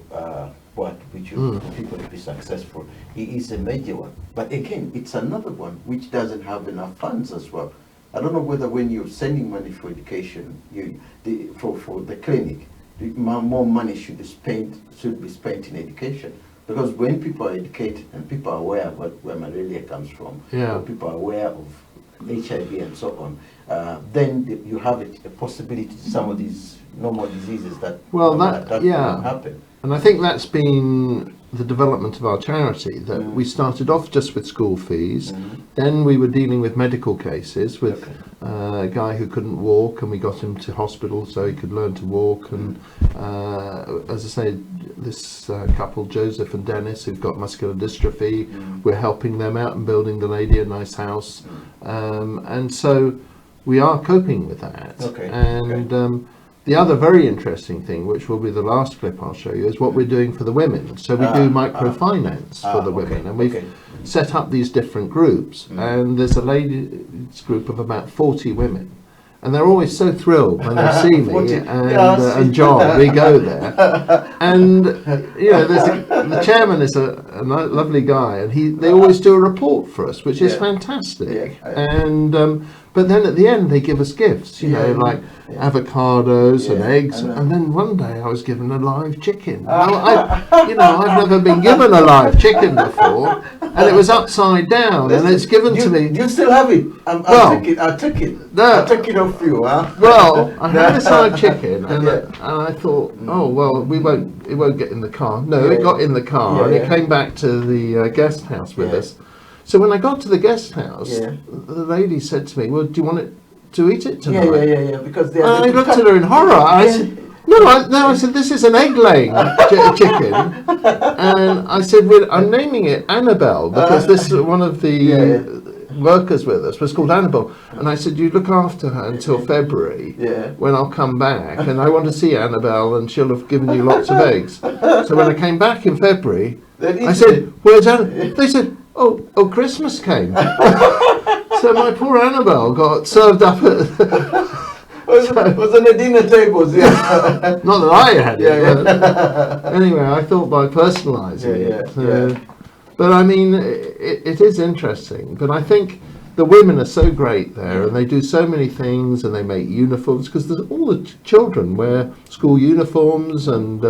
people to be successful. It is a major one, but again, it's another one which doesn't have enough funds as well. I don't know whether when you're sending money for education, for the clinic, more money should be spent in education. Because when people are educated and people are aware of where malaria comes from, or people are aware of HIV and so on, then you have a possibility some of these normal diseases that happen. And I think that's been the development of our charity, that we started off just with school fees, then we were dealing with medical cases with a guy who couldn't walk, and we got him to hospital so he could learn to walk, and as I say, this couple, Joseph and Dennis, who've got muscular dystrophy, we're helping them out and building the lady a nice house, and so we are coping with that. The other very interesting thing, which will be the last clip I'll show you, is what we're doing for the women. So we do microfinance for the women, and we've set up these different groups, and there's a ladies group of about 40 women, and they're always so thrilled when they see me and John. We go there, and the chairman is a lovely guy, and they always do a report for us, which is fantastic. And but then at the end they give us gifts, like avocados and eggs, and then one day I was given a live chicken. I've never been given a live chicken before, and it was upside down, and it's given to me. You still have it? I took it. I took it off you, huh? Well, I had this live chicken, and I thought, it won't get in the car. No, it got in the car, and it came back to the guest house with us. So when I got to the guest house, the lady said to me, "Well, do you want to eat it tonight?" Yeah. Because I looked at her in horror. I said, "No, I said, this is an egg-laying chicken," and I said, "I'm naming it Annabelle because this one of the workers with us was called Annabelle." And I said, "You look after her until February, when I'll come back, and I want to see Annabelle, and she'll have given you lots of eggs." So when I came back in February, I said, "Where's Annabelle?" They said, Oh, Christmas came. So my poor Annabelle got served up at... was on the dinner tables, Not that I had it. But anyway, I thought by personalising it. But I mean, it is interesting. But I think the women are so great there, and they do so many things, and they make uniforms, because all the children wear school uniforms, and...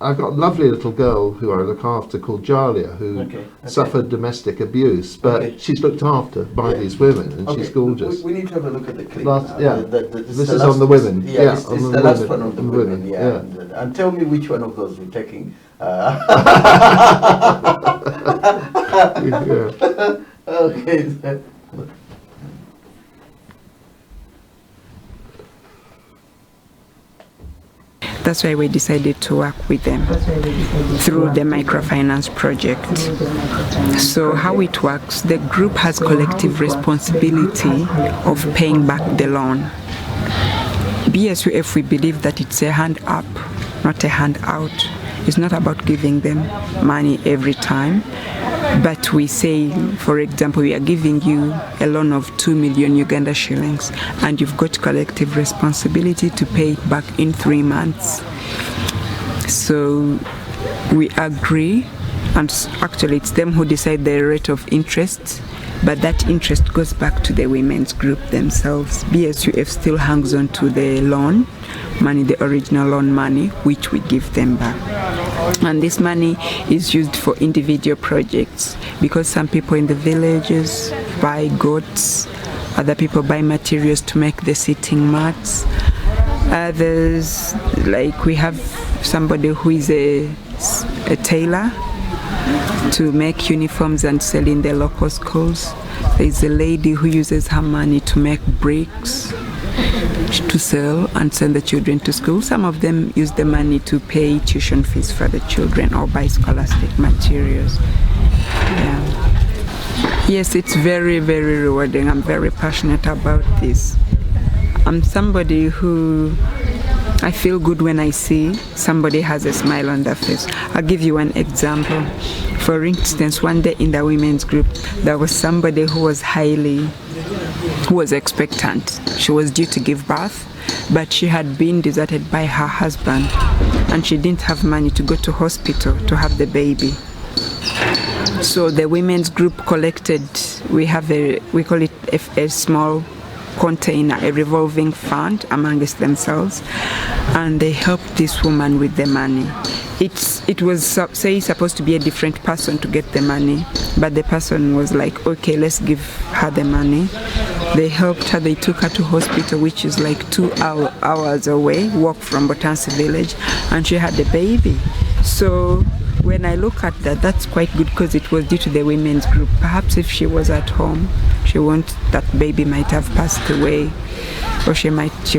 I've got a lovely little girl who I look after called Jalia, who suffered domestic abuse, but she's looked after by these women, and she's gorgeous. We need to have a look at the clip. This is on the women. This is the last one on the women. And tell me which one of those we're taking Yeah. Okay. That's why we decided to work with them through the microfinance project. So how it works, the group has collective responsibility of paying back the loan. BSUF, we believe that it's a hand up, not a hand out. It's not about giving them money every time, but we say, for example, we are giving you a loan of 2 million Uganda shillings, and you've got collective responsibility to pay it back in 3 months. So we agree, and actually it's them who decide the rate of interest, but that interest goes back to the women's group themselves. BSUF still hangs on to the loan money, the original loan money, which we give them back. And this money is used for individual projects, because some people in the villages buy goats, other people buy materials to make the sitting mats, others, like we have somebody who is a tailor to make uniforms and sell in the local schools. There's a lady who uses her money to make bricks to sell and send the children to school. Some of them use the money to pay tuition fees for the children or buy scholastic materials. Yeah. Yes, it's very, very rewarding. I'm very passionate about this. I'm somebody who I feel good when I see somebody has a smile on their face. I'll give you an example. For instance, one day in the women's group, there was somebody who was expectant. She was due to give birth, but she had been deserted by her husband, and she didn't have money to go to hospital to have the baby. So the women's group collected, we call it a small container, a revolving fund amongst themselves, and they helped this woman with the money. It was supposed to be a different person to get the money, but the person was like, okay, let's give her the money. They helped her, they took her to hospital, which is like 2 hours away, walk from Botansi village, and she had a baby. So when I look at that, that's quite good, because it was due to the women's group. Perhaps if she was at home, that baby might have passed away, or she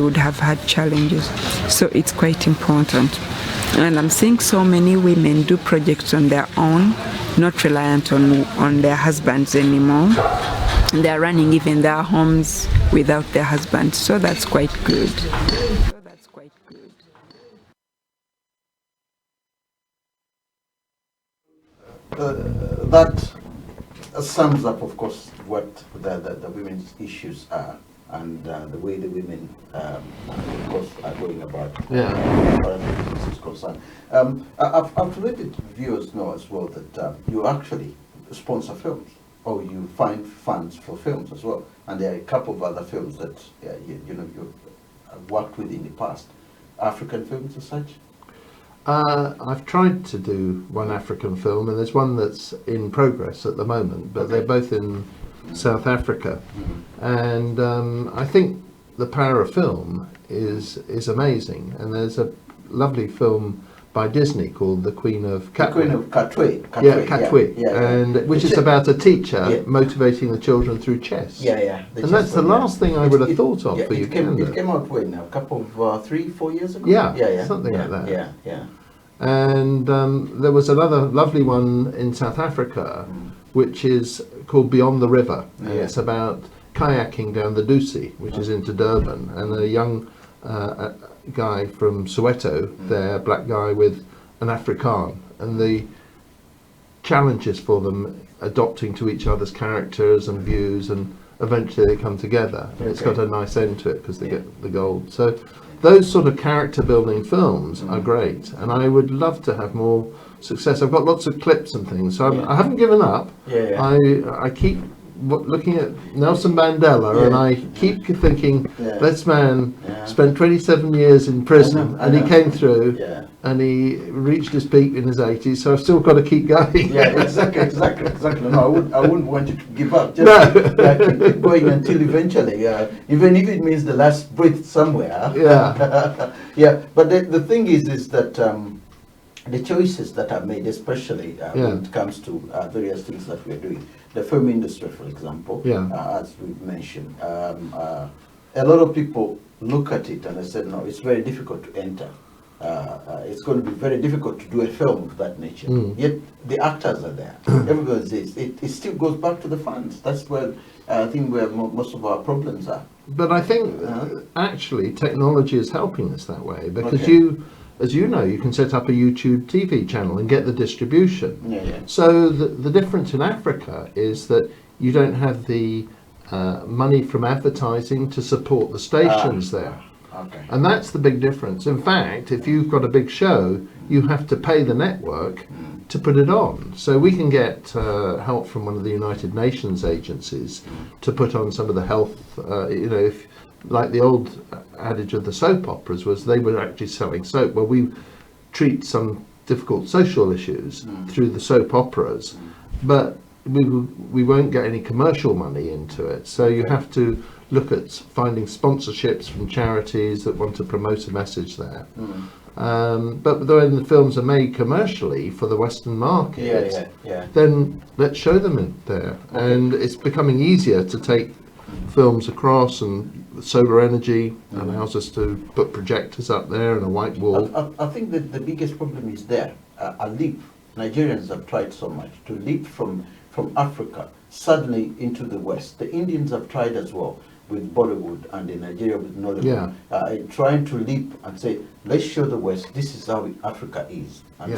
would have had challenges. So it's quite important. And I'm seeing so many women do projects on their own, not reliant on their husbands anymore. They're running even their homes without their husbands. So that's quite good. That sums up, of course, what the women's issues are, and the way the women, of course, are going about this is concerned. I've to let the viewers know as well that you actually sponsor films, or you find funds for films as well, and there are a couple of other films that you've worked with in the past, African films as such. I've tried to do one African film, and there's one that's in progress at the moment, but they're both in South Africa. And I think the power of film is amazing, and there's a lovely film by Disney called The Queen of Katwe. The Queen of Katwe. And which is about a teacher motivating the children through chess. And that's the last thing I would have thought of for Uganda. It came out when, a couple of 3-4 years ago? Something like that. Yeah. And there was another lovely one in South Africa, which is called Beyond the River. And it's about kayaking down the Dusi, which is into Durban, and a young guy from Soweto there, black guy with an Afrikaan, and the challenges for them adopting to each other's characters and views, and eventually they come together. And it's got a nice end to it because they get the gold. So those sort of character building films are great, and I would love to have more success. I've got lots of clips and things, so I haven't given up. I keep looking at Nelson Mandela, and I keep thinking, this man spent 27 years in prison, and he came through, and he reached his peak in his 80s, so I've still got to keep going. Exactly. No, I wouldn't want you to give up. Just keep going until eventually, even if it means the last breath somewhere. Yeah. But the thing is that the choices that are made, especially when it comes to various things that we're doing. The film industry, for example, as we've mentioned, a lot of people look at it and they said, no, it's very difficult to enter. It's going to be very difficult to do a film of that nature. Yet the actors are there. Everybody says it still goes back to the funds. That's where I think where most of our problems are. But I think actually technology is helping us that way, because as you know, you can set up a YouTube TV channel and get the distribution. So the difference in Africa is that you don't have the money from advertising to support the stations there. And that's the big difference. In fact, if you've got a big show, you have to pay the network to put it on. So we can get help from one of the United Nations agencies to put on some of the health, if, like the old adage of the soap operas was they were actually selling soap. Well, we treat some difficult social issues through the soap operas, but we won't get any commercial money into it. So you have to look at finding sponsorships from charities that want to promote a message there. But when the films are made commercially for the Western market, then let's show them in there. And it's becoming easier to take films across, and solar energy allows us to put projectors up there and a white wall. I think that the biggest problem is there. A leap. Nigerians have tried so much to leap from Africa suddenly into the West. The Indians have tried as well with Bollywood, and in Nigeria with Nollywood, trying to leap and say, let's show the West, this is how Africa is. And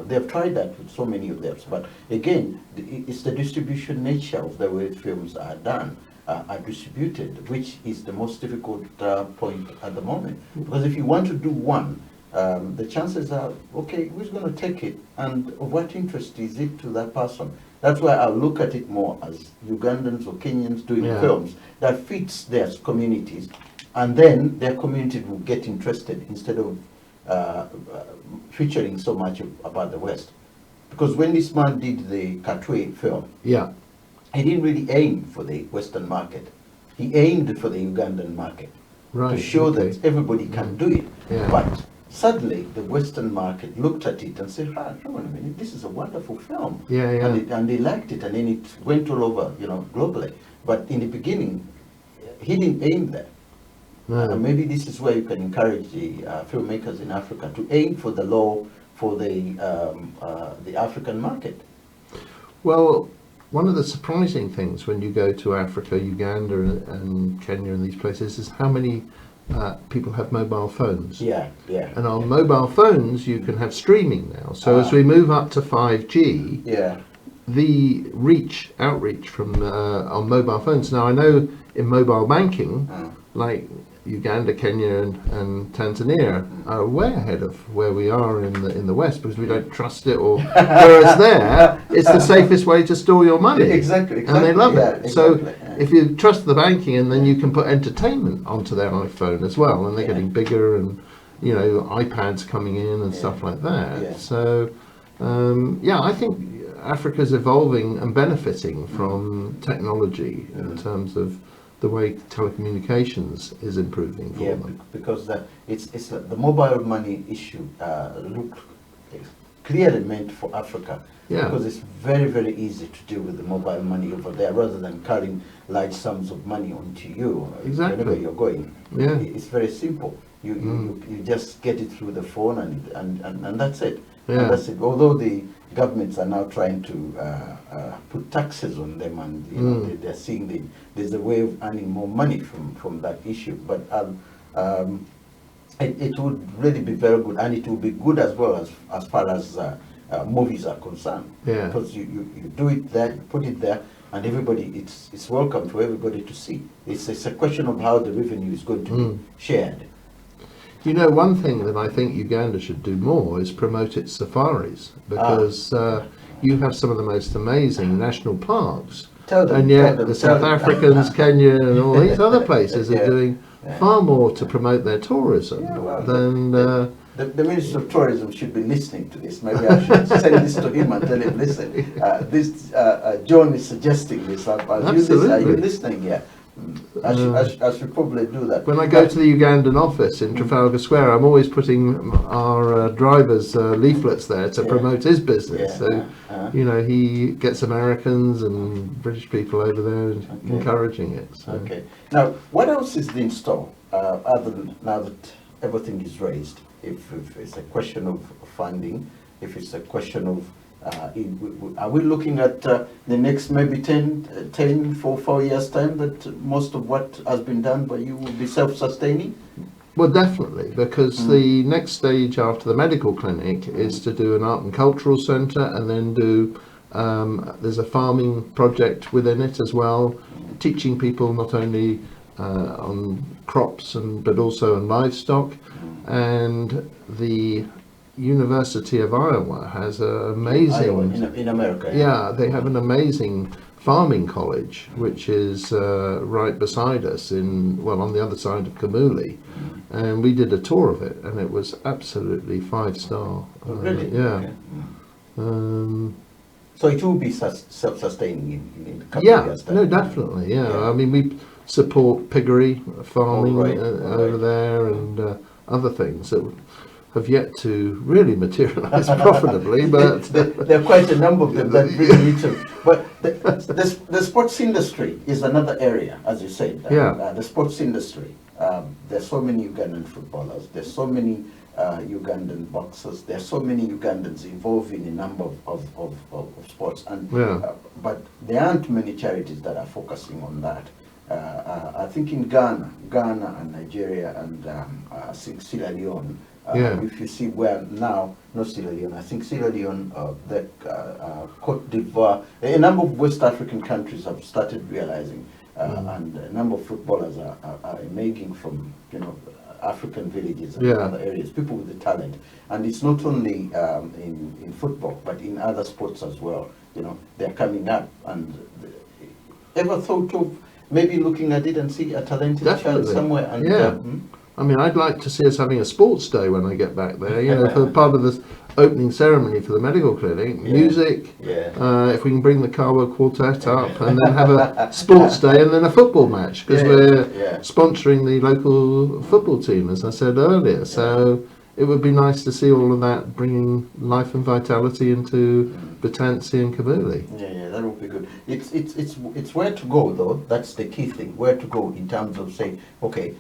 they have tried that with so many of theirs. But again, it's the distribution nature of the way films are done, are distributed, which is the most difficult point at the moment. Because if you want to do one, the chances are, okay, who's going to take it? And of what interest is it to that person? That's why I look at it more as Ugandans or Kenyans doing films that fits their communities, and then their community will get interested instead of featuring so much about the West. Because when this man did the Katwe film, he didn't really aim for the Western market. He aimed for the Ugandan market to show that everybody can do it. But suddenly, the Western market looked at it and said, "Ah, come on a minute, this is a wonderful film." And they liked it, and then it went all over, globally. But in the beginning, he didn't aim there. Maybe this is where you can encourage the filmmakers in Africa to aim for the law for the African market. Well, one of the surprising things when you go to Africa, Uganda and Kenya and these places is how many people have mobile phones. And on mobile phones you can have streaming now. So as we move up to 5G, the outreach from on mobile phones. Now I know in mobile banking, like Uganda, Kenya and Tanzania are way ahead of where we are in the West, because we don't trust it, or whereas there it's the safest way to store your money. Exactly. And they love it. So if you trust the banking, and then you can put entertainment onto their iPhone as well, and they're getting bigger, and iPads coming in and stuff like that. So I think Africa's evolving and benefiting from technology in terms of the way telecommunications is improving for them. Because it's the mobile money issue looked clearly meant for Africa. Because it's very, very easy to deal with the mobile money over there, rather than carrying large sums of money onto you whenever you're going. It's very simple. You just get it through the phone, and that's it. And that's it. Although the governments are now trying to put taxes on them, and they're seeing there's a way of earning more money from that issue. But it would really be very good, and it will be good as well as far as movies are concerned. Because you do it there, you put it there, and everybody, it's welcome for everybody to see. It's a question of how the revenue is going to be shared. One thing that I think Uganda should do more is promote its safaris, because you have some of the most amazing national parks, and yet the South Africans, Kenya and all these other places are doing far more to promote their tourism than... The Minister of Tourism should be listening to this. Maybe I should send this to him and tell him, listen, John is suggesting this. Are you listening? Yeah. I should probably do that. When I go to the Ugandan office in Trafalgar Square, I'm always putting our driver's leaflets there to promote his business. You know, he gets Americans and British people over there encouraging it. So. Okay. Now, what else is in store, other than now that everything is raised? If it's a question of funding, if it's a question of are we looking at the next maybe 4 years time that most of what has been done by you will be self-sustaining? Well, definitely, because the next stage after the medical clinic is to do an art and cultural centre, and then do there's a farming project within it as well, teaching people not only on crops but also on livestock. And the University of Iowa has an amazing in America. Yeah, they have an amazing farming college, which is right beside us on the other side of Kamuli, and we did a tour of it, and it was absolutely 5-star. Really? Yeah. Okay. So it will be self-sustaining in a couple of years time. No, definitely. Yeah, I mean, we support piggery farming over there, and other things that have yet to really materialise profitably, but there are quite a number of them that really need to. But the sports industry is another area, as you said. The sports industry. There's so many Ugandan footballers. There's so many Ugandan boxers. There's so many Ugandans involved in a number of sports, and but there aren't many charities that are focusing on that. I think in Ghana and Nigeria and I think Sierra Leone. If you see where now, not Sierra Leone, I think Sierra Leone, Cote d'Ivoire, a number of West African countries have started realizing, and a number of footballers are emerging from African villages and other areas, people with the talent. And it's not only in football, but in other sports as well. They're coming up. And ever thought of maybe looking at it and see a talented child somewhere? And, I mean, I'd like to see us having a sports day when I get back there, for part of this opening ceremony for the medical clinic, music, if we can bring the Kawa Quartet up, and then have a sports day and then a football match, because we're sponsoring the local football team, as I said earlier. So it would be nice to see all of that bringing life and vitality into Batansi and Kamuli. Yeah, that would be good. It's where to go, though. That's the key thing. Where to go in terms of saying, okay,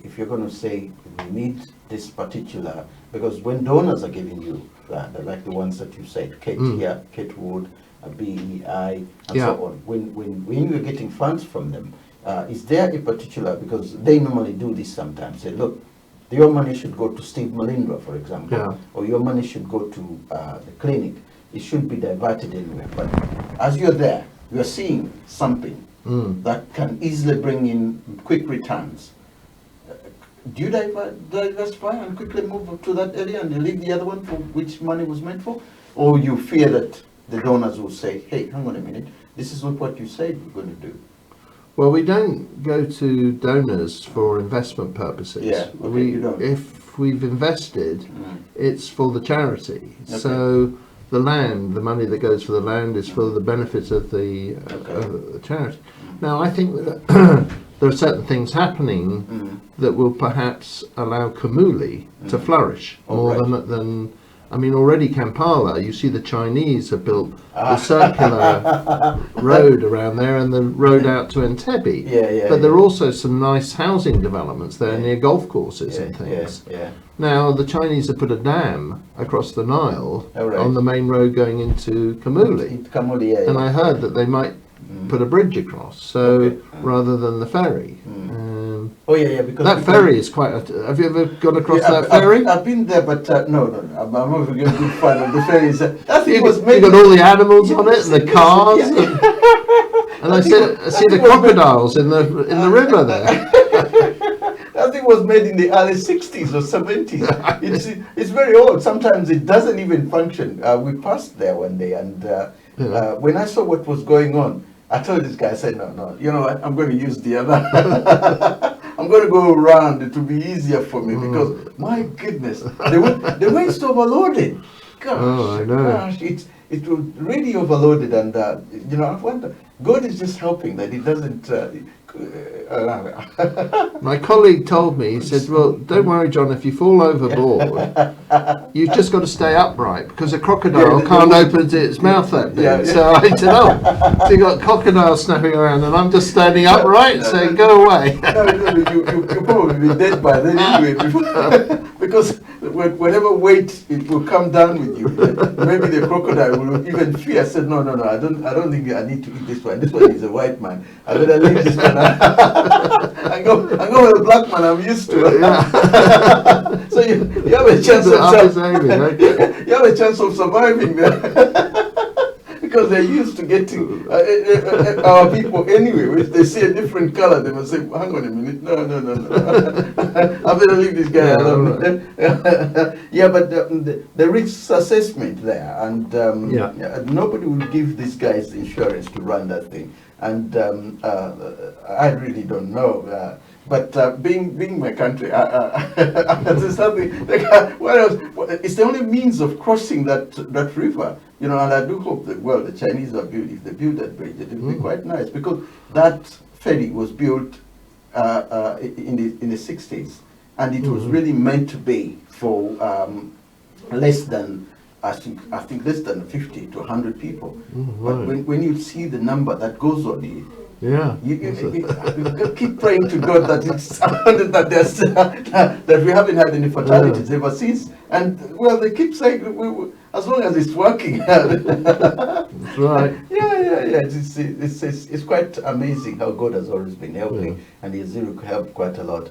if you're going to say we need this particular, because when donors are giving you, like the ones that you said, Kate here, Kate Wood, BEI, and so on. When you're getting funds from them, is there a particular, because they normally do this sometimes, say, look, your money should go to Steve Malindra, for example, or your money should go to the clinic. It should be diverted anywhere. But as you're there, you're seeing something that can easily bring in quick returns. Do you diversify and quickly move to that area and leave the other one for which money was meant for? Or you fear that the donors will say, hey, hang on a minute, this is not what you said we're going to do? Well, we don't go to donors for investment purposes. You don't. If we've invested, it's for the charity. Okay. So the money that goes for the land is for the benefit of the charity. Now, I think that there are certain things happening that will perhaps allow Kamuli to flourish more than I mean, already Kampala, you see the Chinese have built the circular road around there and the road out to Entebbe. But there are also some nice housing developments there near golf courses and things. Now, the Chinese have put a dam across the Nile on the main road going into Kamuli. And I heard that they might put a bridge across, rather than the ferry. Because that ferry is quite. Have you ever gone across that ferry? I've been there, but no. I'm not a good fan of the ferries. That thing was made. You got all the animals on it and the cars, and I see the crocodiles in the river there. That thing was made in the early 60s or 70s. It's very old. Sometimes it doesn't even function. We passed there one day, and when I saw what was going on, I told this guy, I said, no, you know what, I'm going to use the other. I'm going to go around. It will be easier for me because, my goodness, the way it's overloaded. Gosh, I know. Gosh, it was really overloaded. And, I wonder, God is just helping that it doesn't. My colleague told me, he said, well, don't worry, John, if you fall overboard, you've just got to stay upright because a crocodile can't open its mouth that big. So I said, oh, so you got crocodiles snapping around and I'm just standing upright saying, go away. You'll probably be dead by then anyway, because whatever weight it will come down with you. Maybe the crocodile will even fear. I said, no, I don't think I need to eat this one. This one is a white man. I better leave this one. I go with a black man. I'm used to it. Yeah. So you have a chance you have a chance of surviving there. Because they're used to getting our people anyway. If they see a different color, they must say, hang on a minute, no. I better leave this guy alone. Right. Yeah, but the risk assessment there, and nobody will give these guys insurance to run that thing. And I really don't know. But being my country, there's something like, what else? It's the only means of crossing that river, you know. And I do hope that, well, the Chinese are built. If they build that bridge, it will be quite nice, because that ferry was built in the 60s, and it was really meant to be for less than, I think less than 50 to 100 people. But when you see the number that goes on it, you keep praying to God that it's that we haven't had any fatalities ever since. And well, they keep saying as long as it's working. That's right. Yeah. It's quite amazing how God has always been helping, and He has really helped quite a lot.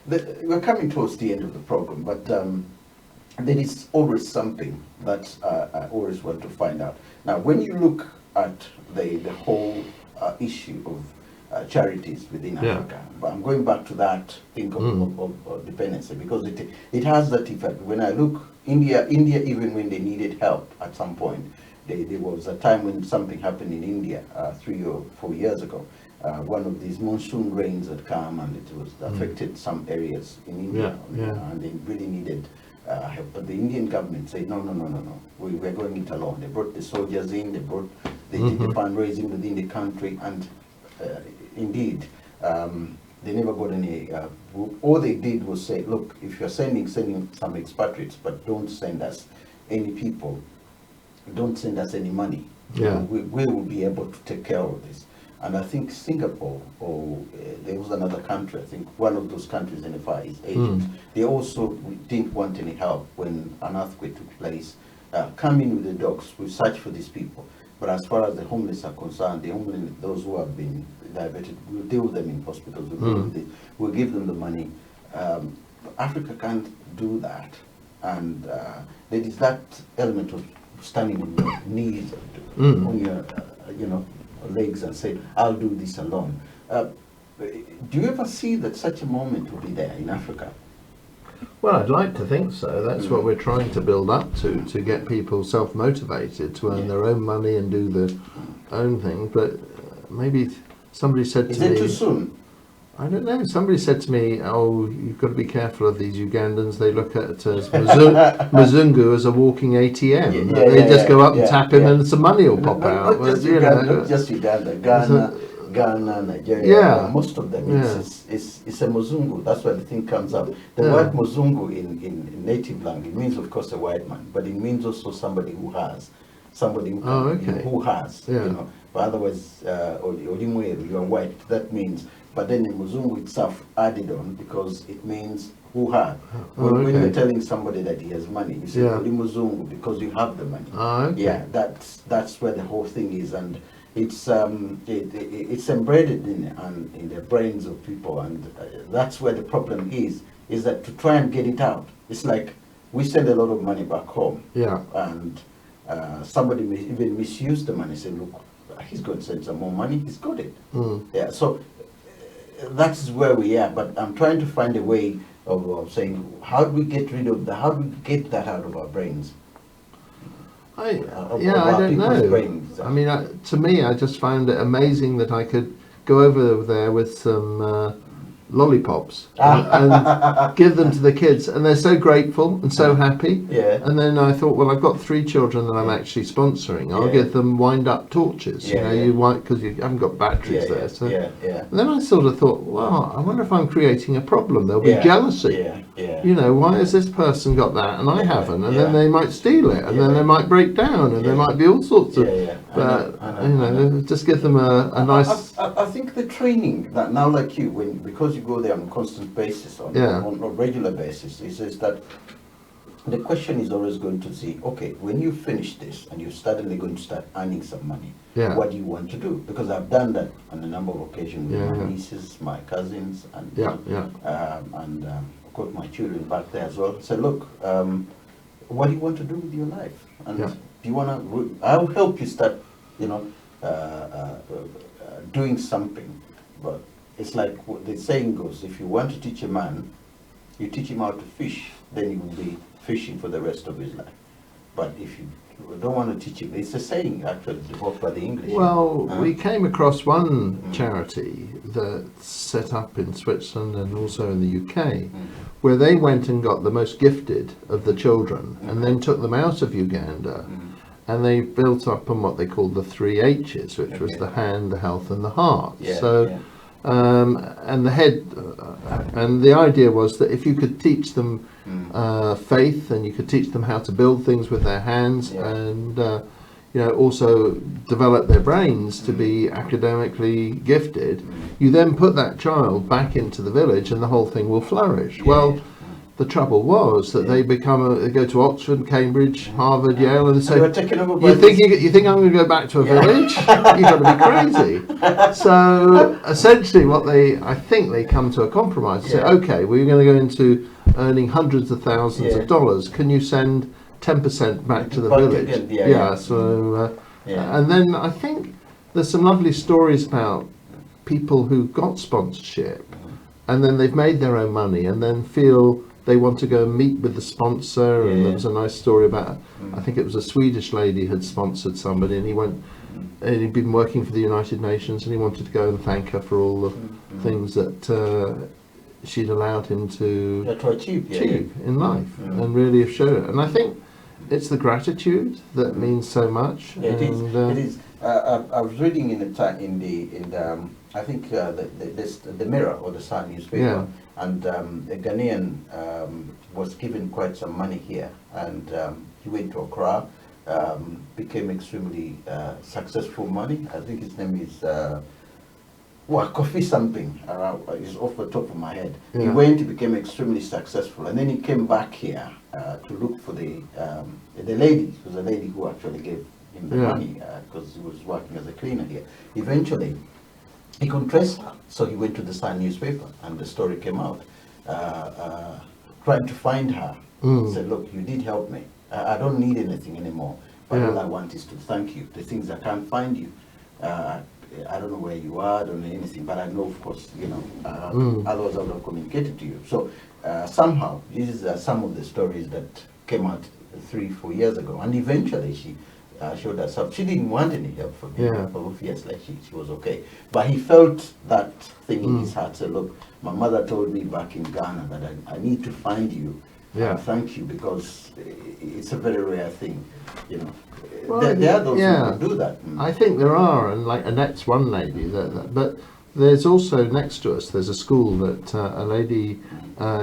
We're coming towards the end of the program, but there is always something that I always want to find out. Now, when you look at the whole issue of charities within Africa, but I'm going back to that thing of dependency, because it has that effect. When I look, India, even when they needed help at some point, there was a time when something happened in India 3 or 4 years ago. One of these monsoon rains had come, and it was affected some areas in India, and they really needed help. But the Indian government said, no, we're going it alone. They brought the soldiers in, they did the fundraising within the country, and indeed, they never got any. All they did was say, look, if you're sending some expatriates, but don't send us any people, don't send us any money. We will be able to take care of this. And I think Singapore, or there was another country, I think one of those countries in the Far East, Egypt, they also didn't want any help when an earthquake took place. Come in with the dogs, we search for these people. But as far as the homeless are concerned, those who have been diverted, we'll deal with them in hospitals, we'll give them the money. Africa can't do that. And there is that element of standing on your knees, on your, legs, and say, I'll do this alone. Do you ever see that such a moment will be there in Africa? Well, I'd like to think so. That's what we're trying to build up to get people self-motivated to earn their own money and do their own thing. But maybe somebody said to me... Is it too soon? I don't know. Somebody said to me, oh, you've got to be careful of these Ugandans. They look at Mzungu as a walking ATM. They just go up and tap him and some money will pop out. Not just Uganda, Ghana, Nigeria, most of them, it's a Mzungu. That's why the thing comes up. The word Mzungu in native language means, of course, a white man, but it means also somebody who has. Who has, But otherwise, Olimweru, you are white, that means. But then the Mzungu itself added on because it means who had. When you're telling somebody that he has money, you say Mzungu because you have the money. Yeah, that's where the whole thing is, and it's embedded in the brains of people, and that's where the problem is that to try and get it out. It's like we send a lot of money back home, and somebody may even misuse the money. Say, look, he's going to send some more money. He's got it. So that's where we are. But I'm trying to find a way of saying, how do we get rid of that? How do we get that out of our brains? I don't know. Brains. I mean, to me, I just found it amazing that I could go over there with some lollipops and give them to the kids, and they're so grateful and so happy. Yeah. And then I thought, well, I've got 3 children that I'm actually sponsoring. I'll give them wind-up torches. Yeah, you wind, because you haven't got batteries there. So. Yeah. And then I sort of thought, well, I wonder if I'm creating a problem. There'll be jealousy. Yeah. You know, why has this person got that and I haven't? And then they might steal it, and then they might break down, and there might be all sorts of. But I know. just give them a nice. I think the training that now, like you, because you go there on a constant basis, on a regular basis, is that the question is always going to see, okay, when you finish this and you're suddenly going to start earning some money, what do you want to do? Because I've done that on a number of occasions with my nieces, my cousins, and of course my children back there as well. So look, what do you want to do with your life? And do you want to? I'll help you start, doing something. But it's like what the saying goes: if you want to teach a man, you teach him how to fish, then he will be fishing for the rest of his life. But if you don't want to teach him, it's a saying actually developed by the English. Well, we came across one charity that's set up in Switzerland and also in the UK, where they went and got the most gifted of the children and then took them out of Uganda, and they built up on what they called the 3 H's, which was the hand, the health, and the heart. And the head, and the idea was that if you could teach them faith, and you could teach them how to build things with their hands, and also develop their brains to be academically gifted, you then put that child back into the village, and the whole thing will flourish. Well, the trouble was that they go to Oxford, Cambridge, Harvard, Yale, and say, you think I'm going to go back to a village? You've got to be crazy. So essentially I think they come to a compromise and say, okay, we're going to go into earning hundreds of thousands of dollars. Can you send 10% back to the village? And then I think there's some lovely stories about people who got sponsorship, and then they've made their own money, and then feel they want to go and meet with the sponsor. And there was a nice story about, I think it was a Swedish lady had sponsored somebody, and he went, and he'd been working for the United Nations, and he wanted to go and thank her for all the things that she'd allowed him to achieve in life, and really have shown it. And I think it's the gratitude that means so much. It is. I was reading in the I think the Mirror or the Sun newspaper, and a Ghanaian was given quite some money here, and he went to Accra, became extremely successful money. I think his name is Kofi something. It's off the top of my head. He went, he became extremely successful, and then he came back here to look for the lady. It was a lady who actually gave him the money because he was working as a cleaner here. Eventually, he couldn't trace her, so he went to the Sun newspaper, and the story came out. Trying to find her, said, "Look, you did help me. I don't need anything anymore. But all I want is to thank you. The things I can't find you. I don't know where you are. I don't know anything, but I know, of course, otherwise I would have communicated to you." So somehow, this is some of the stories that came out 3-4 years ago, and eventually she showed herself. She didn't want any help from him. Obviously, she was okay, but he felt that thing in his heart. Said, "Look, my mother told me back in Ghana that I need to find you and thank you, because it's a very rare thing, Well, there are those who can do that. I think there are, and like Annette's one lady, but there's also next to us, there's a school that a lady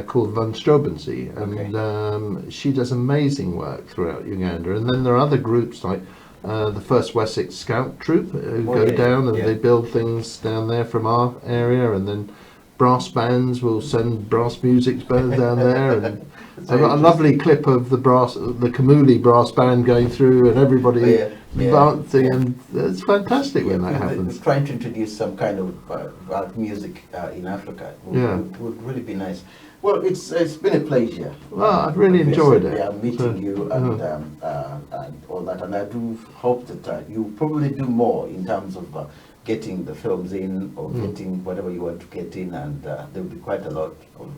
called Van Strobensee, and she does amazing work throughout Uganda. And then there are other groups like the First Wessex Scout Troop who go down and they build things down there from our area, and then brass bands will send brass music bands down there. And I've got a lovely clip of the Kamuli brass band going through, and everybody dancing, and it's fantastic when that happens. Trying to introduce some kind of music in Africa would really be nice. Well, it's been a pleasure. Well, I've really enjoyed it. Yeah, meeting you and all that, and I do hope that you probably do more in terms of getting the films in, or getting whatever you want to get in, and there'll be quite a lot of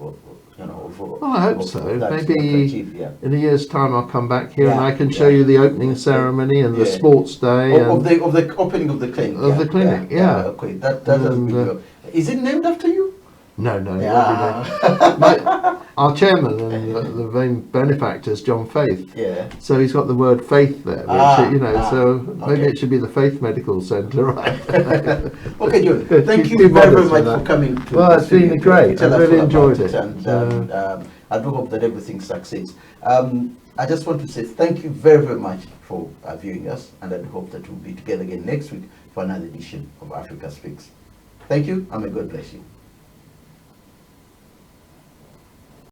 well, I hope so. Maybe in a year's time I'll come back here and I can show you the opening ceremony and the sports day of the opening of the clinic. Okay, that has been is it named after you? No, no. Yeah. Our chairman and the main benefactor is John Faith. Yeah. So he's got the word faith there, which, so maybe okay. it should be the Faith Medical Centre, right? Okay, John. Thank She's you too very, very modest for much that. for coming to Well, it's been great. tell I us really all enjoyed about it. And I do hope that everything succeeds. I just want to say thank you very, very much for viewing us, and I do hope that we'll be together again next week for another edition of Africa Speaks. Thank you, and may God bless you.